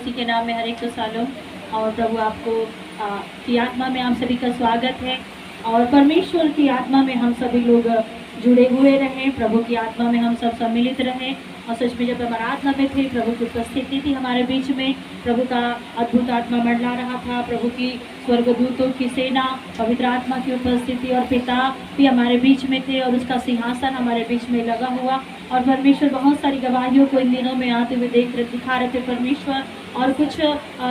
मसीह के नाम में हर एक को सालों। और प्रभु आपको की आत्मा में आप सभी का स्वागत है और परमेश्वर की आत्मा में हम सभी लोग जुड़े हुए रहें, प्रभु की आत्मा में हम सब सम्मिलित रहें। और सच में जब हम आराधना में थे, प्रभु की उपस्थिति थी हमारे बीच में, प्रभु का अद्भुत आत्मा मंडला रहा था, प्रभु की स्वर्गदूतों की सेना, पवित्र आत्मा की उपस्थिति और पिता भी हमारे बीच में थे और उसका सिंहासन हमारे बीच में लगा हुआ। और परमेश्वर बहुत सारी गवाहियों को इन दिनों में आते हुए दिखा रहे थे परमेश्वर, और कुछ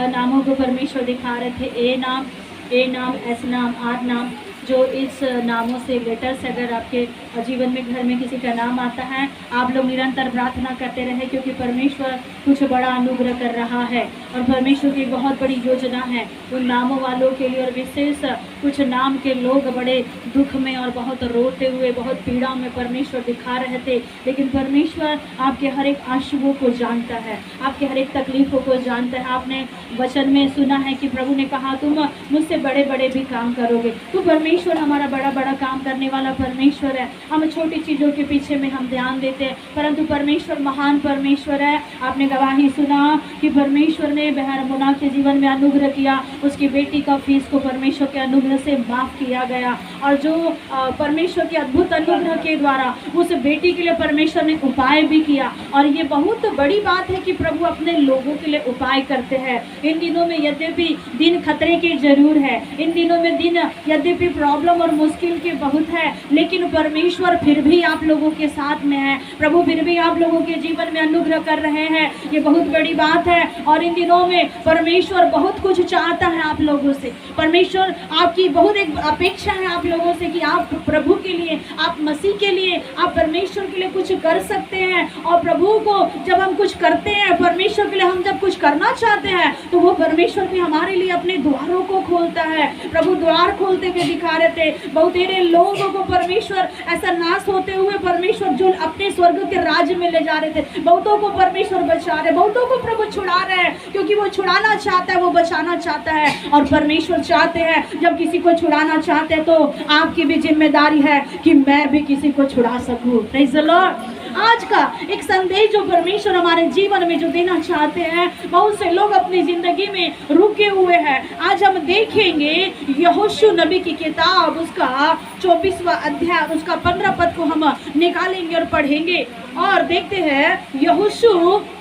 नामों को परमेश्वर दिखा रहे थे। ए नाम, एस नाम, आर नाम, जो इस नामों से लेटर्स अगर आपके जीवन में घर में किसी का नाम आता है, आप लोग निरंतर प्रार्थना करते रहे, क्योंकि परमेश्वर कुछ बड़ा अनुग्रह कर रहा है और परमेश्वर की बहुत बड़ी योजना है उन नामों वालों के लिए। और विशेष कुछ नाम के लोग बड़े दुख में और बहुत रोते हुए, बहुत पीड़ा में परमेश्वर दिखा रहे थे, लेकिन परमेश्वर आपके हर एक आंसुओं को जानता है, आपके हर एक तकलीफों को जानता है। आपने वचन में सुना है कि प्रभु ने कहा तुम मुझसे बड़े बड़े भी काम करोगे। तो परमेश्वर हमारा बड़ा बड़ा काम करने वाला परमेश्वर है। हम छोटी चीज़ों के पीछे में हम ध्यान देते हैं, परंतु परमेश्वर महान परमेश्वर है। आपने गवाही सुना कि परमेश्वर ने बहन मुना के जीवन में अनुग्रह किया, उसकी बेटी का फीस को परमेश्वर के अनुग्रह से माफ किया गया, और जो परमेश्वर के अद्भुत अनुग्रह के द्वारा उस बेटी के लिए परमेश्वर ने उपाय भी किया। और ये बहुत बड़ी बात है कि प्रभु अपने लोगों के लिए उपाय करते हैं। इन दिनों में यद्यपि दिन खतरे के जरूर है, इन दिनों में दिन यद्यपि प्रॉब्लम और मुश्किल के बहुत है, लेकिन परमेश्वर फिर भी आप लोगों के साथ में है। प्रभु फिर भी आप लोगों के जीवन में अनुग्रह कर रहे हैं, ये बहुत बड़ी बात है। और इन दिनों में परमेश्वर बहुत कुछ चाहता है आप लोगों से। परमेश्वर आपकी बहुत एक अपेक्षा है आप लोगों से कि आप प्रभु के लिए, आप मसीह के लिए, आप परमेश्वर के लिए कुछ कर सकते हैं। और प्रभु को जब हम कुछ करते हैं, परमेश्वर के लिए हम जब कुछ करना चाहते हैं, तो वो परमेश्वर भी हमारे लिए अपने द्वारों को खोलता है। प्रभु द्वार खोलते हुए दिखा रहे थे। बहुतेरे लोगों को परमेश्वर ऐसा नाश होते हुए परमेश्वर जो अपने स्वर्ग के राज्य में ले जा रहे थे, बहुतों को परमेश्वर बचा रहे, बहुतों को प्रभु छुड़ा रहे हैं, क्योंकि वो छुड़ाना चाहता है, वो बचाना चाहता है। और परमेश्वर चाहते हैं जब किसी को छुड़ाना चाहते हैं, तो आपकी भी जिम्मेदारी है कि मैं भी किसी को छुड़ा सकूं। Praise the Lord. आज का एक संदेश जो परमेश्वर हमारे जीवन में जो देना चाहते हैं, बहुत से लोग अपनी जिंदगी में रुके हुए हैं। आज हम देखेंगे यहोशू नबी की किताब, उसका 24वां अध्याय, उसका 15 पद को हम निकालेंगे और पढ़ेंगे। और देखते हैं यहोशू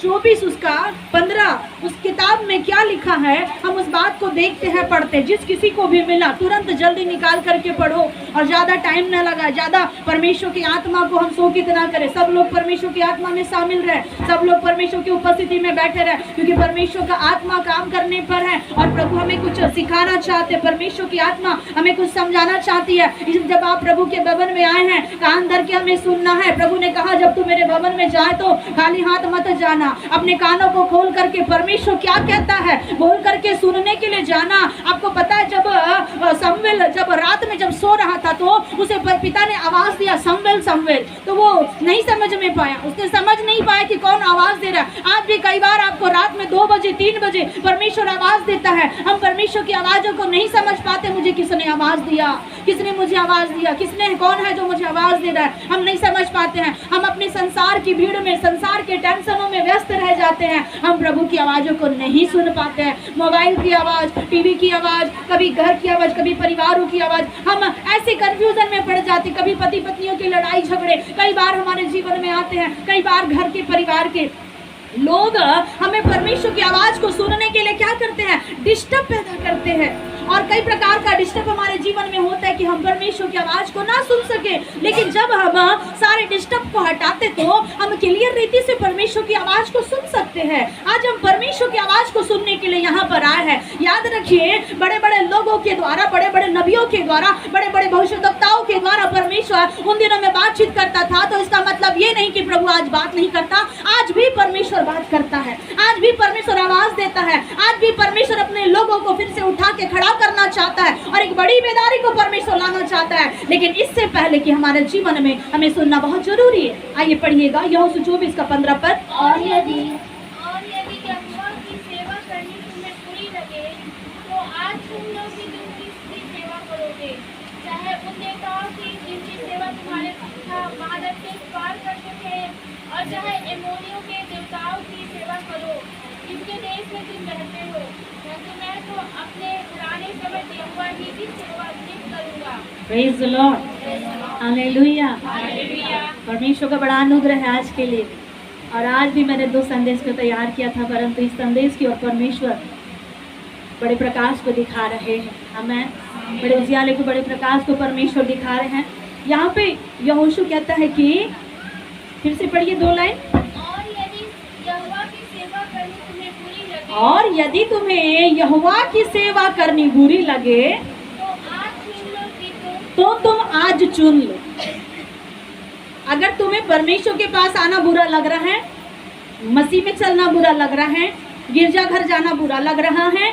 24 उसका 15, उस किताब में क्या लिखा है, हम उस बात को देखते हैं, पढ़ते। जिस किसी को भी मिला तुरंत जल्दी निकाल करके पढ़ो, और ज्यादा टाइम ना लगा, ज्यादा परमेश्वर की आत्मा को हम शोकित ना करें। सब लोग परमेश्वर की आत्मा में शामिल रहे, सब लोग परमेश्वर की उपस्थिति में बैठे रहे, क्योंकि परमेश्वर का आत्मा काम करने पर है और प्रभु हमें कुछ सिखाना चाहते हैं। परमेश्वर की आत्मा हमें कुछ समझाना चाहती है। जब आप प्रभु के भवन में आए हैं, कान धर के हमें सुनना है। प्रभु ने कहा जब तू मेरे भवन में जाए तो खाली हाथ मत जाना, अपने कानों को खोल करके परमेश्वर क्या कहता है बोल करके सुनने के लिए जाना। आपको पता है जब शमूएल जब रात में जब सो रहा था, तो उसे पिता ने आवाज दिया शमूएल शमूएल, तो वो नहीं समझ में पाया, उसने समझ नहीं पाया कि कौन आवाज दे रहा है। आज भी कई बार आपको रात में 2 बजे 3 बजे परमेश्वर आवाज देता है, हम परमेश्वर की आवाजों को नहीं समझ पाते। मुझे किसने आवाज दिया, किसने मुझे आवाज दिया, किसने, कौन है जो मुझे आवाज दे रहा है, हम नहीं समझ पाते हैं। हम अपने संसार की भीड़ में, संसार के टेंशनों में व्यस्त रह जाते हैं, हम प्रभु की आवाजों को नहीं सुन पाते हैं। मोबाइल की आवाज, टीवी की आवाज, कभी घर की आवाज, कभी परिवारों की आवाज, हम ऐसे कंफ्यूजन में पड़ जाते। कभी पति पत्नियों की लड़ाई झगड़े कई बार हमारे जीवन में आते हैं, कई बार घर के परिवार के लोग हमें परमेश्वर की आवाज को सुनने के लिए क्या करते हैं, डिस्टर्ब पैदा करते हैं। और कई प्रकार का डिस्टर्ब हमारे जीवन में होता है कि हम परमेश्वर की आवाज को ना सुन सके। लेकिन जब हम सारे डिस्टर्ब को हटाते, तो हम क्लियर रीति से परमेश्वर की आवाज को सुन सकते हैं। आज हम परमेश्वर की आवाज को सुनने के लिए यहाँ पर आए हैं। याद रखिए, बड़े बड़े लोगों के द्वारा, बड़े बड़े नबियों के द्वारा, बड़े बड़े भविष्यद्वक्ताओं के द्वारा परमेश्वर उन दिनों में बातचीत करता था, तो इसका मतलब ये नहीं कि प्रभु आज बात नहीं करता। आज भी परमेश्वर बात करता है, आज भी परमेश्वर आवाज देता है, आज भी परमेश्वर अपने लोगों को फिर से उठा के खड़ा करना चाहता है और एक बड़ी बेदारी को परमेश्वर लाना चाहता है। लेकिन इससे पहले कि हमारे जीवन में हमें सुनना बहुत जरूरी है। आइए पढ़िएगा यहोशू 24 का 15 पद। और यदि यहोवा की सेवा करनी तुम्हें बुरी लगे, तो आज तुम लोग भी दूसरी सेवा करोगे, चाहे उन देवताओं की जिनकी सेवा तुम्हारे महादेव के पार करते थे, और चाहे एमोनियों के देवताओं की सेवा करो, जिनके देश में तुम तो अपने पुराने समय यहोवा ही की सेवा नित करूंगा। Praise the Lord, hallelujah. परमेश्वर का बड़ा अनुग्रह है आज के लिए। और आज भी मैंने 2 संदेश को तैयार किया था, परंतु इस संदेश की ओर परमेश्वर बड़े प्रकाश को दिखा रहे हैं। हमें बड़े उजियाले को, बड़े प्रकाश को परमेश्वर दिखा रहे हैं। यहाँ पे यहोशू कहता है कि, फिर से पढ़िए 2 लाइन। और यदि तुम्हें यहोवा की सेवा करनी बुरी लगे तो तुम आज चुन लो। अगर तुम्हें परमेश्वर के पास आना बुरा लग रहा है, मसीह में चलना बुरा लग रहा है, गिरजाघर जाना बुरा लग रहा है,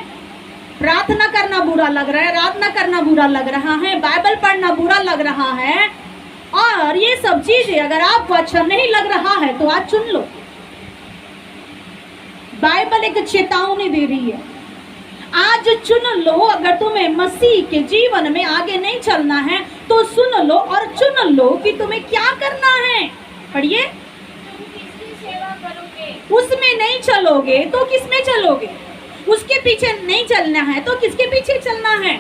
प्रार्थना करना बुरा लग रहा है, आराधना करना बुरा लग रहा है, बाइबल पढ़ना बुरा लग रहा है, और ये सब चीजें अगर आपको अच्छा नहीं लग रहा है तो आज चुन लो। बाइबल एक चेतावनी दे रही है, आज चुन लो। अगर तुम्हें मसीह के जीवन में आगे नहीं चलना है तो सुन लो और चुन लो कि तुम्हें क्या करना है। पढ़िए। उसमें नहीं चलोगे तो किसमें चलोगे? उसके पीछे नहीं चलना है तो किसके पीछे चलना है?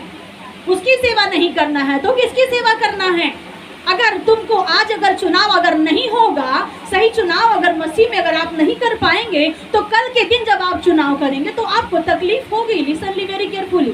उसकी सेवा नहीं करना है तो किसकी सेवा करना है? अगर तुमको आज अगर चुनाव अगर नहीं होगा, सही चुनाव अगर मसीह में अगर आप नहीं कर पाएंगे तो कल के दिन जब आप चुनाव करेंगे तो आपको तकलीफ होगी। लिसन ली वेरी केयरफुली।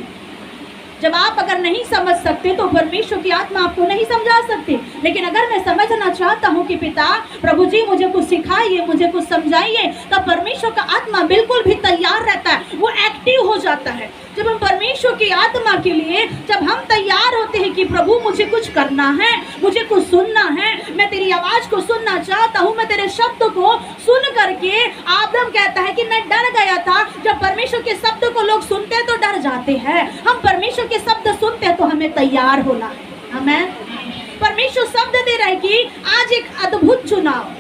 जब आप अगर नहीं समझ सकते तो परमेश्वर की आत्मा आपको नहीं समझा सकती। लेकिन अगर मैं समझना चाहता हूँ कि पिता प्रभु जी मुझे कुछ सिखाइए, मुझे कुछ समझाइए, तब परमेश्वर का आत्मा बिल्कुल भी तैयार रहता है, वो एक्टिव हो जाता है। जब हम परमेश्वर की आत्मा के लिए जब हम तैयार होते हैं कि प्रभु मुझे कुछ करना है, मुझे कुछ सुनना है, मैं तेरी आवाज को सुनना चाहता हूँ, मैं तेरे शब्द को सुन करके, आदम कहता है कि मैं डर गया था। जब परमेश्वर के शब्द को लोग सुनते हैं तो डर जाते हैं। हम परमेश्वर के शब्द सुनते हैं तो हमें तैयार होना है। आमीन। परमेश्वर शब्द दे रहा है कि आज एक अद्भुत चुनाव,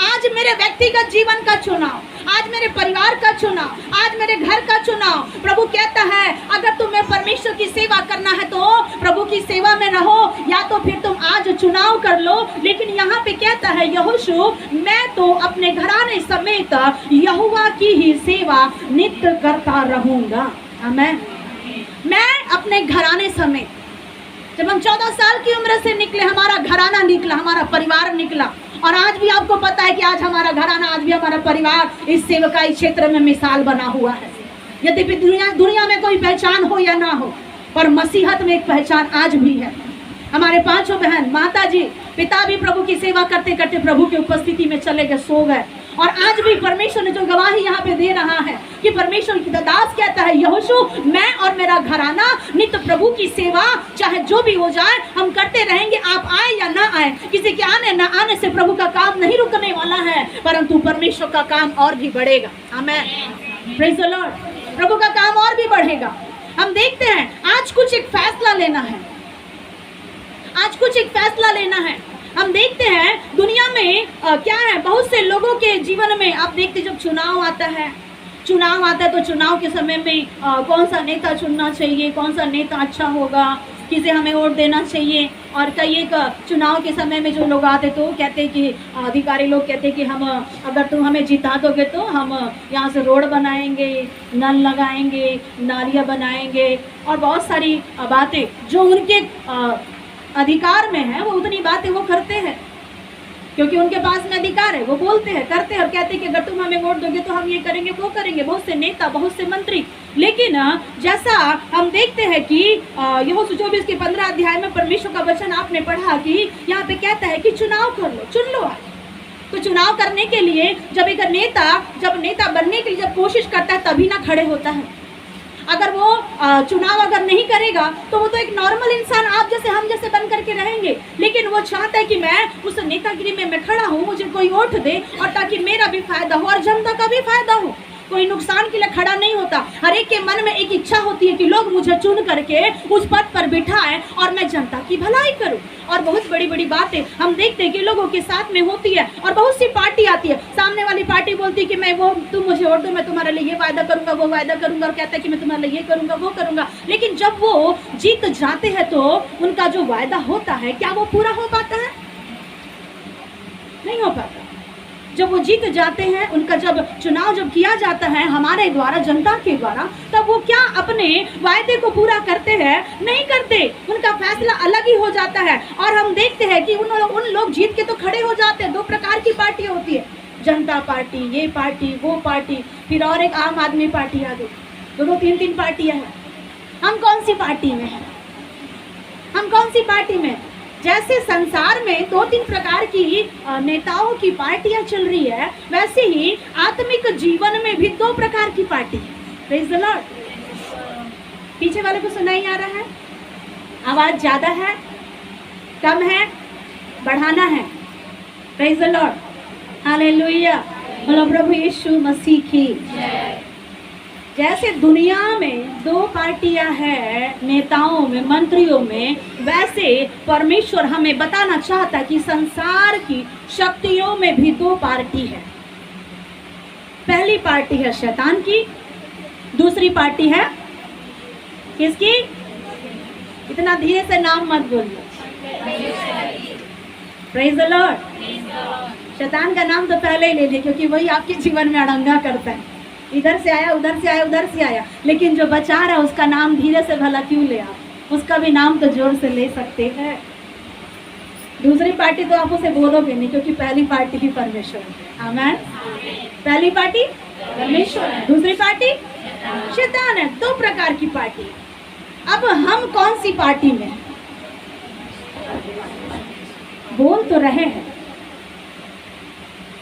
आज मेरे व्यक्तिगत जीवन का चुनाव, आज मेरे परिवार का चुनाव, आज मेरे घर का चुनाव। प्रभु कहता है अगर तुम्हें परमेश्वर की सेवा करना है तो प्रभु की सेवा में रहो, या तो फिर तुम आज चुनाव कर लो। लेकिन यहाँ पे कहता है यहोशू, मैं तो अपने घराने समेत यहोवा की ही सेवा नित्य करता रहूंगा। आमीन। मैं अपने घराने समेत, जब हम 14 साल की उम्र से निकले, हमारा घराना निकला, हमारा परिवार निकला, और आज भी आपको पता है कि आज हमारा घराना, आज भी हमारा परिवार इस सेवकाई क्षेत्र में मिसाल बना हुआ है। यद्यपि दुनिया में कोई पहचान हो या ना हो, पर मसीहत में एक पहचान आज भी है। हमारे 5 बहन, माता जी, पिता भी प्रभु की सेवा करते करते प्रभु की उपस्थिति में चले गए, सो गए। और आज भी परमेश्वर ने जो गवाही यहाँ पे दे रहा है कि परमेश्वर की दास कहता है यहोशू, मैं और मेरा घराना नित्य प्रभु की सेवा, चाहे जो भी हो जाए, हम करते रहेंगे। आप आए या ना आए, किसी के आने ना आने से प्रभु का काम नहीं रुकने वाला है, परंतु परमेश्वर का काम और भी बढ़ेगा। आमीन। Praise the Lord. प्रभु का काम और भी बढ़ेगा। हम देखते हैं आज कुछ एक फैसला लेना है, आज कुछ एक फैसला लेना है। हम देखते हैं दुनिया में क्या है, बहुत से लोगों के जीवन में आप देखते, जब चुनाव आता है तो चुनाव के समय में कौन सा नेता चुनना चाहिए, कौन सा नेता अच्छा होगा, किसे हमें वोट देना चाहिए। और कई एक चुनाव के समय में जो लोग आते तो कहते कि अधिकारी लोग कहते कि हम, अगर तुम हमें जिता दोगे तो हम यहाँ से रोड बनाएंगे, नल लगाएंगे, नालियाँ बनाएंगे, और बहुत सारी बातें जो उनके अधिकार में है, वो उतनी बातें वो करते हैं क्योंकि उनके पास में अधिकार है। वो बोलते हैं, करते हैं और कहते हैं कि अगर तुम हमें वोट दोगे तो हम ये करेंगे, वो करेंगे। बहुत से नेता, बहुत से मंत्री। लेकिन जैसा हम देखते हैं कि यहोशू 24 के 15 अध्याय में परमेश्वर का वचन आपने पढ़ा कि यहाँ पे कहता है कि चुनाव कर लो, चुन लो। तो चुनाव करने के लिए जब एक नेता, जब नेता बनने के लिए जब कोशिश करता है तभी ना खड़े होता है। अगर वो चुनाव अगर नहीं करेगा तो वो तो एक नॉर्मल इंसान, आप जैसे हम जैसे बन करके रहेंगे। लेकिन वो चाहता है कि मैं उस नेतागिरी में मैं खड़ा हूँ, मुझे कोई वोट दे, और ताकि मेरा भी फायदा हो और जनता का भी फायदा हो। कोई नुकसान के लिए खड़ा नहीं होता। हर एक के मन में एक इच्छा होती है कि लोग मुझे चुन करके उस पद पर बिठाएं और मैं जनता की भलाई करूं। और बहुत बड़ी बड़ी बातें हम देखते हैं कि लोगों के साथ में होती है। और बहुत सी पार्टी आती है, सामने वाली पार्टी बोलती है कि मैं वो, तुम मुझे वोट दो, मैं तुम्हारे लिए ये वायदा करूंगा, वो वायदा करूंगा, और कहता है कि मैं तुम्हारे लिए ये करूंगा, वो करूंगा। लेकिन जब वो जीत जाते हैं तो उनका जो वायदा होता है, क्या वो पूरा हो पाता है? नहीं हो पाता। जब वो जीत जाते हैं, उनका जब चुनाव जब किया जाता है हमारे द्वारा, जनता के द्वारा, तब वो क्या अपने वायदे को पूरा करते हैं? नहीं करते। उनका फैसला अलग ही हो जाता है। और हम देखते हैं कि उन लोग जीत के तो खड़े हो जाते हैं। दो प्रकार की पार्टियां होती है, जनता पार्टी, ये पार्टी, वो पार्टी, फिर और एक आम आदमी पार्टी आ गई। दो तीन पार्टियां हैं। हम कौन सी पार्टी में हैं? हम कौन सी पार्टी में? जैसे संसार में दो तीन प्रकार की नेताओं की पार्टियां चल रही है, वैसे ही आत्मिक जीवन में भी दो प्रकार की पार्टी है। Praise the Lord. पीछे वाले को सुनाई आ रहा है? आवाज ज्यादा है, कम है, बढ़ाना है? Praise the Lord. हालेलुया। बोलो प्रभु यीशु मसीह की। जैसे दुनिया में दो पार्टियां हैं नेताओं में, मंत्रियों में, वैसे परमेश्वर हमें बताना चाहता है कि संसार की शक्तियों में भी दो पार्टी है। पहली पार्टी है शैतान की, दूसरी पार्टी है किसकी? इतना धीरे से नाम मत बोलिए। Praise the Lord. शैतान का नाम तो पहले ही ले लिया, क्योंकि वही आपके जीवन में अड़ंगा करता है। इधर से आया, उधर से आया, उधर से आया, लेकिन जो बचा रहा है उसका नाम धीरे से भला क्यों ले? आप उसका भी नाम तो जोर से ले सकते हैं। दूसरी पार्टी तो आप उसे बोलोगे नहीं, क्योंकि पहली पार्टी ही परमेश्वर है। आमीन। पहली पार्टी परमेश्वर है, दूसरी पार्टी शैतान है। दो प्रकार की पार्टी। अब हम कौन सी पार्टी में? बोल तो रहे हैं,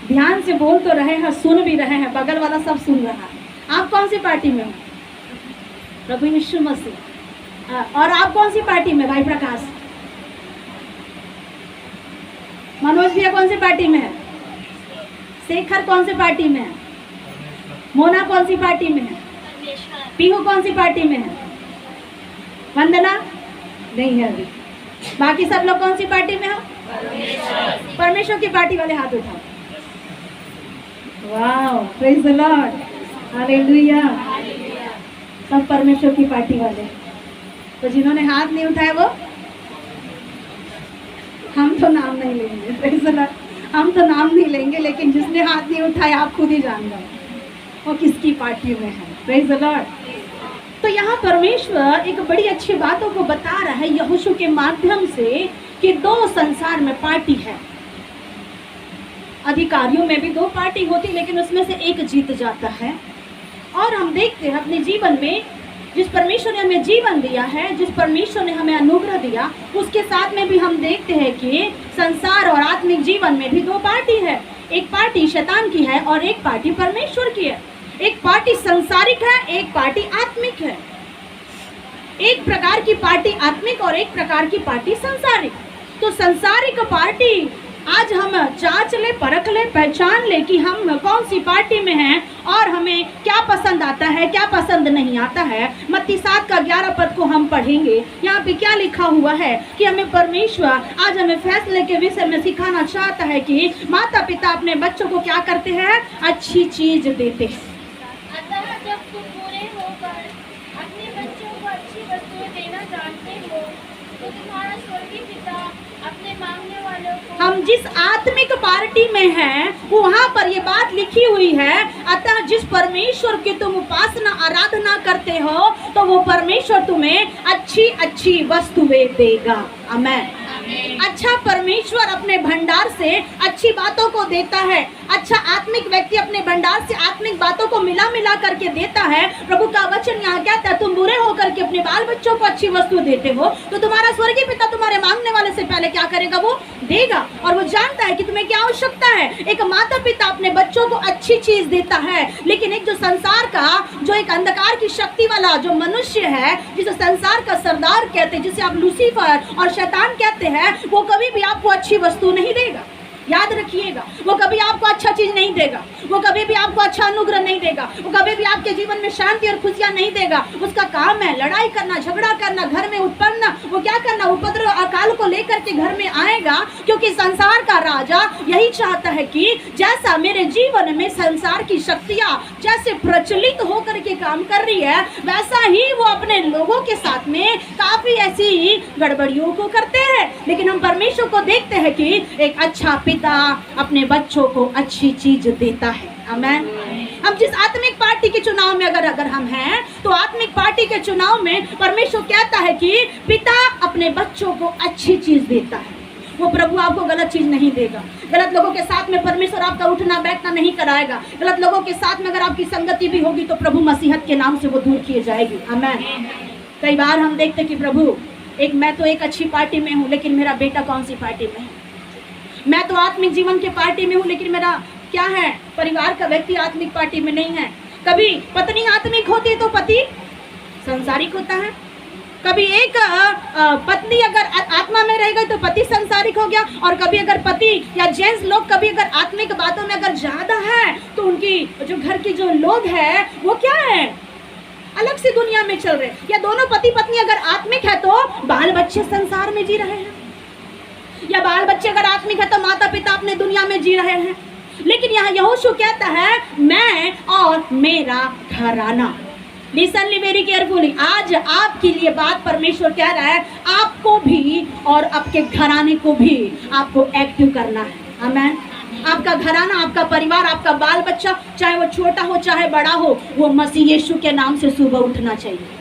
ध्यान से बोल तो रहे हैं, सुन भी रहे हैं, बगल वाला सब सुन रहा है। आप कौन सी पार्टी में हो? प्रभु यीशु मसीह। और आप कौन सी पार्टी में? भाई प्रकाश, मनोज भैया कौन सी पार्टी में है? शेखर कौन सी पार्टी में है? मोना कौन सी पार्टी में है? पीहू कौन सी पार्टी में है? वंदना नहीं है अभी। बाकी सब लोग कौन सी पार्टी में हो? परमेश्वर की पार्टी वाले हाथ उठाओ। वाह, प्रेज द लॉर्ड, हालेलुया। सब परमेश्वर की पार्टी वाले। तो जिन्होंने हाथ नहीं उठाया वो, हम तो नाम नहीं लेंगे। Praise the Lord. हम तो नाम नहीं लेंगे, लेकिन जिसने हाथ नहीं उठाया आप खुद ही जान लो वो किसकी पार्टी में है। Praise the Lord. तो यहाँ परमेश्वर एक बड़ी अच्छी बातों को बता रहा है यहोशू के माध्यम से कि दो संसार में पार्टी है। अधिकारियों में भी दो पार्टी होती, लेकिन उसमें से एक जीत जाता है। और हम देखते हैं अपने जीवन में, जिस परमेश्वर ने हमें जीवन दिया है, जिस परमेश्वर ने हमें अनुग्रह दिया, उसके साथ में भी हम देखते हैं कि संसार और आत्मिक जीवन में भी दो पार्टी है। एक पार्टी शैतान की है और एक पार्टी परमेश्वर की है। एक पार्टी संसारिक है, एक पार्टी आत्मिक है। एक प्रकार की पार्टी आत्मिक और एक प्रकार की पार्टी संसारिक। तो संसारिक पार्टी आज हम जांच ले, परख ले, पहचान ले कि हम कौन सी पार्टी में हैं और हमें क्या पसंद आता है, क्या पसंद नहीं आता है। मत्ती 7 का 11 पद को हम पढ़ेंगे। यहाँ पे क्या लिखा हुआ है कि हमें परमेश्वर आज हमें फैसले के विषय में सिखाना चाहता है कि माता पिता अपने बच्चों को क्या करते हैं? अच्छी चीज देते हैं। अतः जब तुम पूरे होकर अपने बच्चों को अच्छी वस्तुएं देना जानते हो, तो तुम्हारा स्वर्गीय पिता अपने मांगने वालों को। हम जिस आत्मिक पार्टी में हैं वहाँ पर ये बात लिखी हुई है, अतः जिस परमेश्वर की तुम उपासना आराधना करते हो तो वो परमेश्वर तुम्हें अच्छी अच्छी वस्तुएं देगा। आमीन। अच्छा परमेश्वर अपने भंडार से अच्छी बातों को देता है। अच्छा आत्मिक व्यक्ति अपने भंडार से आत्मिक बातों को मिला मिला करके देता है। प्रभु का वचन यहाँ कहता है, तुम बुरे होकर के अपने बाल बच्चों को अच्छी वस्तु देते हो तो तुम्हारा स्वर्गीय पिता तुम्हारे मांगने वाले से पहले क्या करेगा? वो देगा। और वो जानता है कि तुम्हें क्या आवश्यकता है। एक माता पिता अपने बच्चों को अच्छी चीज देता है, लेकिन एक जो संसार का, जो एक अंधकार की शक्ति वाला जो मनुष्य है, जिसे संसार का सरदार कहते हैं, जिसे आप लूसीफर और शैतान कहते हैं, वो कभी भी आपको अच्छी वस्तु नहीं देगा। याद रखिएगा, वो कभी आपको अच्छा चीज नहीं देगा, वो कभी भी आपको अच्छा अनुग्रह नहीं देगा, वो कभी भी आपके जीवन में शांति और खुशियां नहीं देगा। उसका काम है लड़ाई करना, झगड़ा करना, घर में उत्पन्न वो क्या करना, उपद्रव अकाल को लेकर के घर में आएगा। क्योंकि संसार का राजा यही चाहता है कि जैसा मेरे जीवन में संसार की शक्तियां जैसे प्रचलित होकर के काम कर रही है, वैसा ही वो अपने लोगों के साथ में काफी ऐसी गड़बड़ियों को करते हैं। लेकिन हम परमेश्वर को देखते हैं कि एक अच्छा पिता पिता अपने बच्चों को अच्छी चीज देता है। आमेन। अब जिस आत्मिक पार्टी के चुनाव में अगर हम हैं, तो आत्मिक पार्टी के चुनाव में परमेश्वर कहता है कि पिता अपने बच्चों को अच्छी चीज देता है। वो प्रभु आपको गलत चीज नहीं देगा। गलत लोगों के साथ में परमेश्वर आपका उठना बैठना नहीं कराएगा। गलत लोगों के साथ में अगर आपकी संगति भी होगी तो प्रभु मसीहत के नाम से वो दूर किए जाएगी। आमेन। कई बार हम देखते कि प्रभु मैं तो एक अच्छी पार्टी में हूँ, लेकिन मेरा बेटा कौन सी पार्टी में है। मैं तो आत्मिक जीवन के पार्टी में हूँ, लेकिन मेरा क्या है, परिवार का व्यक्ति आत्मिक पार्टी में नहीं है। कभी पत्नी आत्मिक होती है तो पति संसारिक होता है। कभी एक पत्नी अगर आत्मा में रह गई तो पति संसारिक हो गया। और कभी अगर पति या जेंट्स लोग कभी अगर आत्मिक बातों में अगर ज्यादा है तो उनकी जो घर की जो लोग है वो क्या है, अलग सी दुनिया में चल रहे। या दोनों पति पत्नी अगर आत्मिक है तो बाल बच्चे संसार में जी रहे हैं, या बाल बच्चे अगर आत्मिक है तो माता पिता अपने दुनिया में जी रहे हैं। लेकिन यहाँ यहोशू कहता है मैं और मेरा घराना। लिसन वेरी केयरफुली, आज आपके लिए बात परमेश्वर कह रहा है, आपको भी और आपके घराने को भी आपको एक्टिव करना है। आमेन। आपका घराना, आपका परिवार, आपका बाल बच्चा, चाहे वो छोटा हो चाहे बड़ा हो, वो मसीह यीशु के नाम से सुबह उठना चाहिए।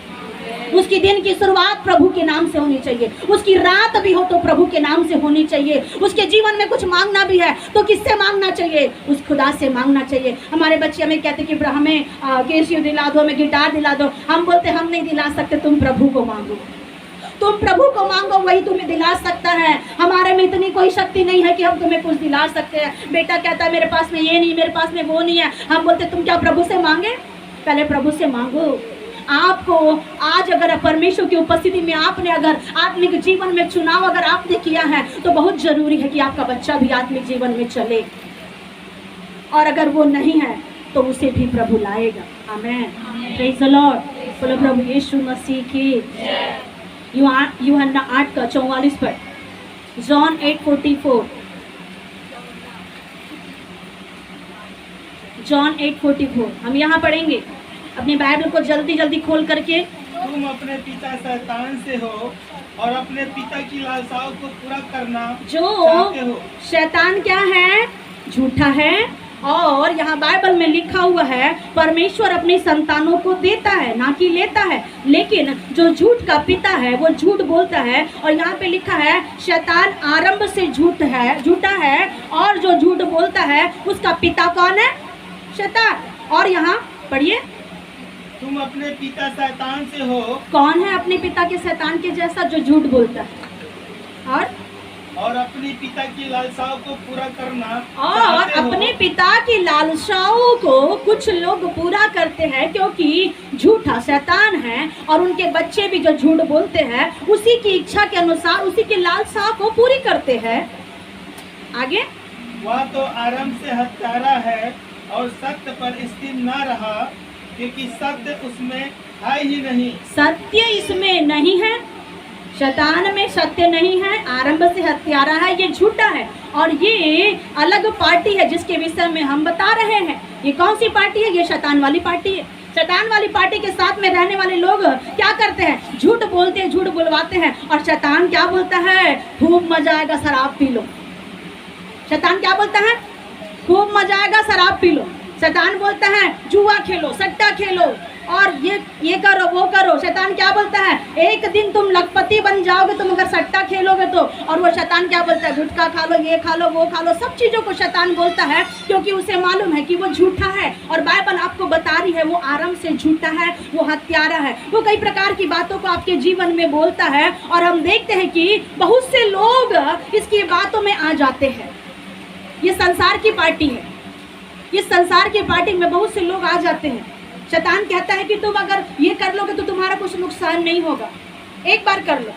उसकी दिन की शुरुआत प्रभु के नाम से होनी चाहिए। उसकी रात भी हो तो प्रभु के नाम से होनी चाहिए। उसके जीवन में कुछ मांगना भी है तो किससे मांगना चाहिए, उस खुदा से मांगना चाहिए। हमारे बच्चे हमें कहते कि हमें कैसियो दिला दो, हमें गिटार दिला दो। हम बोलते हम नहीं दिला सकते, तुम प्रभु को मांगो, तुम प्रभु को मांगो, वही तुम्हें दिला सकता है। हमारे में इतनी कोई शक्ति नहीं है कि हम तुम्हें कुछ दिला सकते हैं। बेटा कहता है मेरे पास में ये नहीं, मेरे पास में वो नहीं है। हम बोलते तुम क्या प्रभु से मांगे, पहले प्रभु से मांगो। आपको आज अगर परमेश्वर की उपस्थिति में आपने अगर आत्मिक जीवन में चुनाव अगर आपने किया है तो बहुत जरूरी है कि आपका बच्चा भी आत्मिक जीवन में चले, और अगर वो नहीं है तो उसे भी प्रभु लाएगा। आमेन। Praise the lord. बोलो प्रभु यीशु मसीह की। यूहन्ना 8:44 पर, जॉन 8:44, जॉन 8:44 हम यहाँ पढ़ेंगे। अपनी बाइबल को जल्दी जल्दी खोल करके। तुम अपने पिता शैतान से हो और अपने पिता की लालसाओं को पूरा करना चाहते हो। शैतान क्या है, झूठा है। और यहाँ बाइबल में लिखा हुआ है परमेश्वर अपनी संतानों को देता है ना कि लेता है। लेकिन जो झूठ का पिता है वो झूठ बोलता है। और यहाँ पे लिखा है शैतान आरंभ से झूठा है, और जो झूठ बोलता है उसका पिता कौन है, शैतान। और यहाँ पढ़िए, तुम अपने पिता शैतान से हो। कौन है अपने पिता के शैतान के जैसा, जो झूठ बोलता है और अपने पिता की लालसाओं को पूरा करना। और अपने पिता की लालसाओं को कुछ लोग पूरा करते हैं क्योंकि झूठा शैतान है, और उनके बच्चे भी जो झूठ बोलते हैं उसी की इच्छा के अनुसार उसी की लालसाओं को पूरी करते हैं। आगे, वह तो आरंभ से हत्यारा है और सत्य पर स्थिर न रहा, क्योंकि सत्य उसमें है ही नहीं। सत्य इसमें नहीं है, शैतान में सत्य नहीं है, आरंभ से हत्यारा है, ये झूठा है। और ये अलग पार्टी है जिसके विषय में हम बता रहे हैं। ये कौन सी पार्टी है, ये शैतान वाली पार्टी है। शैतान वाली पार्टी के साथ में रहने वाले लोग क्या करते हैं, झूठ बोलते हैं, झूठ बुलवाते हैं। और शैतान क्या बोलता है, खूब मजा आएगा शराब पी लो। शैतान क्या बोलता है, खूब मजा आएगा शराब पी लो। शैतान बोलता है जुआ खेलो, सट्टा खेलो, और ये करो वो करो। शैतान क्या बोलता है, एक दिन तुम लखपति बन जाओगे तुम अगर सट्टा खेलोगे तो। और वो शैतान क्या बोलता है, गुटखा खा लो, ये खा लो, वो खा लो। सब चीज़ों को शैतान बोलता है क्योंकि उसे मालूम है कि वो झूठा है। और बाइबल आपको बता रही है वो आरंभ से झूठा है, वो हत्यारा है, वो कई प्रकार की बातों को आपके जीवन में बोलता है। और हम देखते हैं कि बहुत से लोग इसकी बातों में आ जाते हैं। ये संसार की पार्टी है, इस संसार की पार्टी में बहुत से लोग आ जाते हैं। शैतान कहता है कि तुम अगर ये कर लोगे तो तुम्हारा कुछ नुकसान नहीं होगा। एक बार कर लो,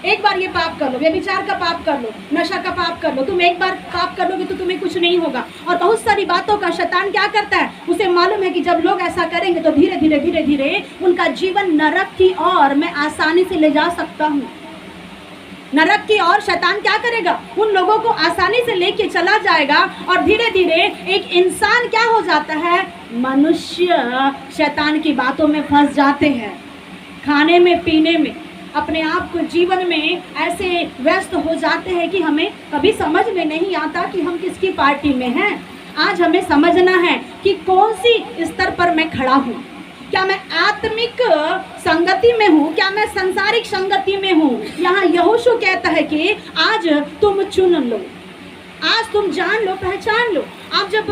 एक बार ये पाप कर लो, व्यभिचार का पाप कर लो, नशा का पाप कर लो, तुम एक बार पाप कर लोगे तो तुम्हें कुछ नहीं होगा। और बहुत सारी बातों का शैतान क्या करता है, उसे मालूम है कि जब लोग ऐसा करेंगे तो धीरे धीरे धीरे धीरे उनका जीवन नरक की ओर मैं आसानी से ले जा सकता हूँ। नरक की ओर शैतान क्या करेगा, उन लोगों को आसानी से लेके चला जाएगा। और धीरे धीरे एक इंसान क्या हो जाता है, मनुष्य शैतान की बातों में फंस जाते हैं, खाने में, पीने में, अपने आप को जीवन में ऐसे व्यस्त हो जाते हैं कि हमें कभी समझ में नहीं आता कि हम किसकी पार्टी में हैं। आज हमें समझना है कि कौन सी स्तर पर मैं खड़ा हूँ। क्या मैं आत्मिक संगति में हूँ, क्या मैं संसारिक संगति में हूँ। यहाँ यहोशू कहता है कि आज तुम चुन लो, आज तुम जान लो, पहचान लो। आप जब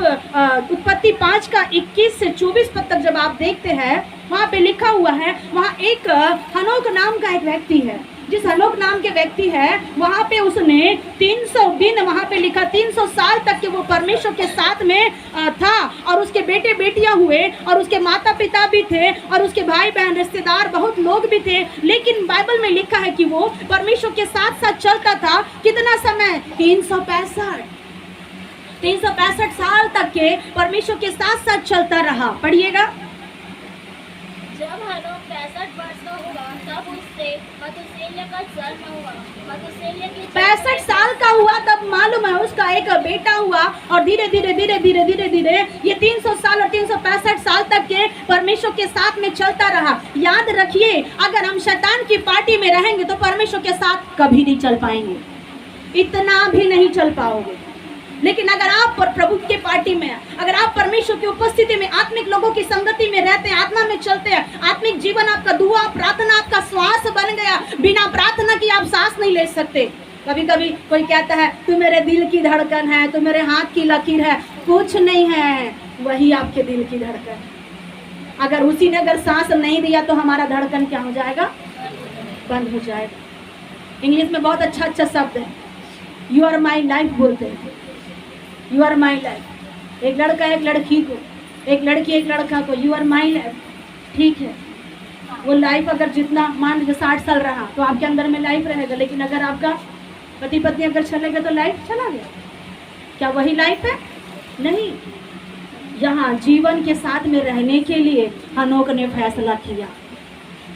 उत्पत्ति 5 का 21 से 24 पद तक जब आप देखते हैं, वहाँ पे लिखा हुआ है, वहाँ एक हनोक नाम का एक व्यक्ति है। जिस हनोक नाम के व्यक्ति है, वहाँ पे उसने 300 दिन, वहाँ पे लिखा 300 साल तक के वो परमेश्वर के साथ में था, और उसके बेटे बेटियां हुए, और उसके माता पिता भी थे, और उसके भाई बहन रिश्तेदार बहुत लोग भी थे। लेकिन बाइबल में लिखा है कि वो परमेश्वर के साथ साथ चलता था। कितना समय? 365 साल तक के परमेश्वर के साथ साथ चलता रहा। पढ़िएगा। जब हनोक 65 वर्ष का हुआ तब उससे मतुसेलह का जन्म हुआ। मतुसेलह की 65 साल का हुआ तब मालूम है उसका एक बेटा हुआ, और धीरे धीरे ये 300 साल और 365 साल तक के परमेश्वर के साथ में चलता रहा। याद रखिए, अगर हम शैतान की पार्टी में रहेंगे तो परमेश्वर के साथ कभी नहीं चल पाएंगे, इतना भी नहीं चल पाओगे। लेकिन अगर आप प्रभु के पार्टी में, अगर आप परमेश्वर की उपस्थिति में, आत्मिक लोगों की संगति में रहते हैं, आत्मा में चलते हैं, आत्मिक जीवन आपका दुआ प्रार्थना आपका श्वास बन गया। बिना प्रार्थना की आप सांस नहीं ले सकते। कभी कभी कोई कहता है तू मेरे दिल की धड़कन है, तू मेरे हाथ की लकीर है। कुछ नहीं है, वही आपके दिल की धड़कन है। अगर उसी ने अगर सांस नहीं दिया तो हमारा धड़कन क्या हो जाएगा? बंद हो जाएगा। इंग्लिश में बहुत अच्छा शब्द है, यू आर माई लाइफ बोलते हैं। You are my life. एक लड़का एक लड़की को, एक लड़की एक लड़का को, यू आर माई लाइफ। ठीक है, वो लाइफ अगर जितना मान लीजिए 60 साल रहा तो आपके अंदर में लाइफ रहेगा। लेकिन अगर आपका पति पत्नी अगर चले गए तो लाइफ चला गया। क्या वही लाइफ है? नहीं। यहाँ जीवन के साथ में रहने के लिए हनोक ने फैसला किया।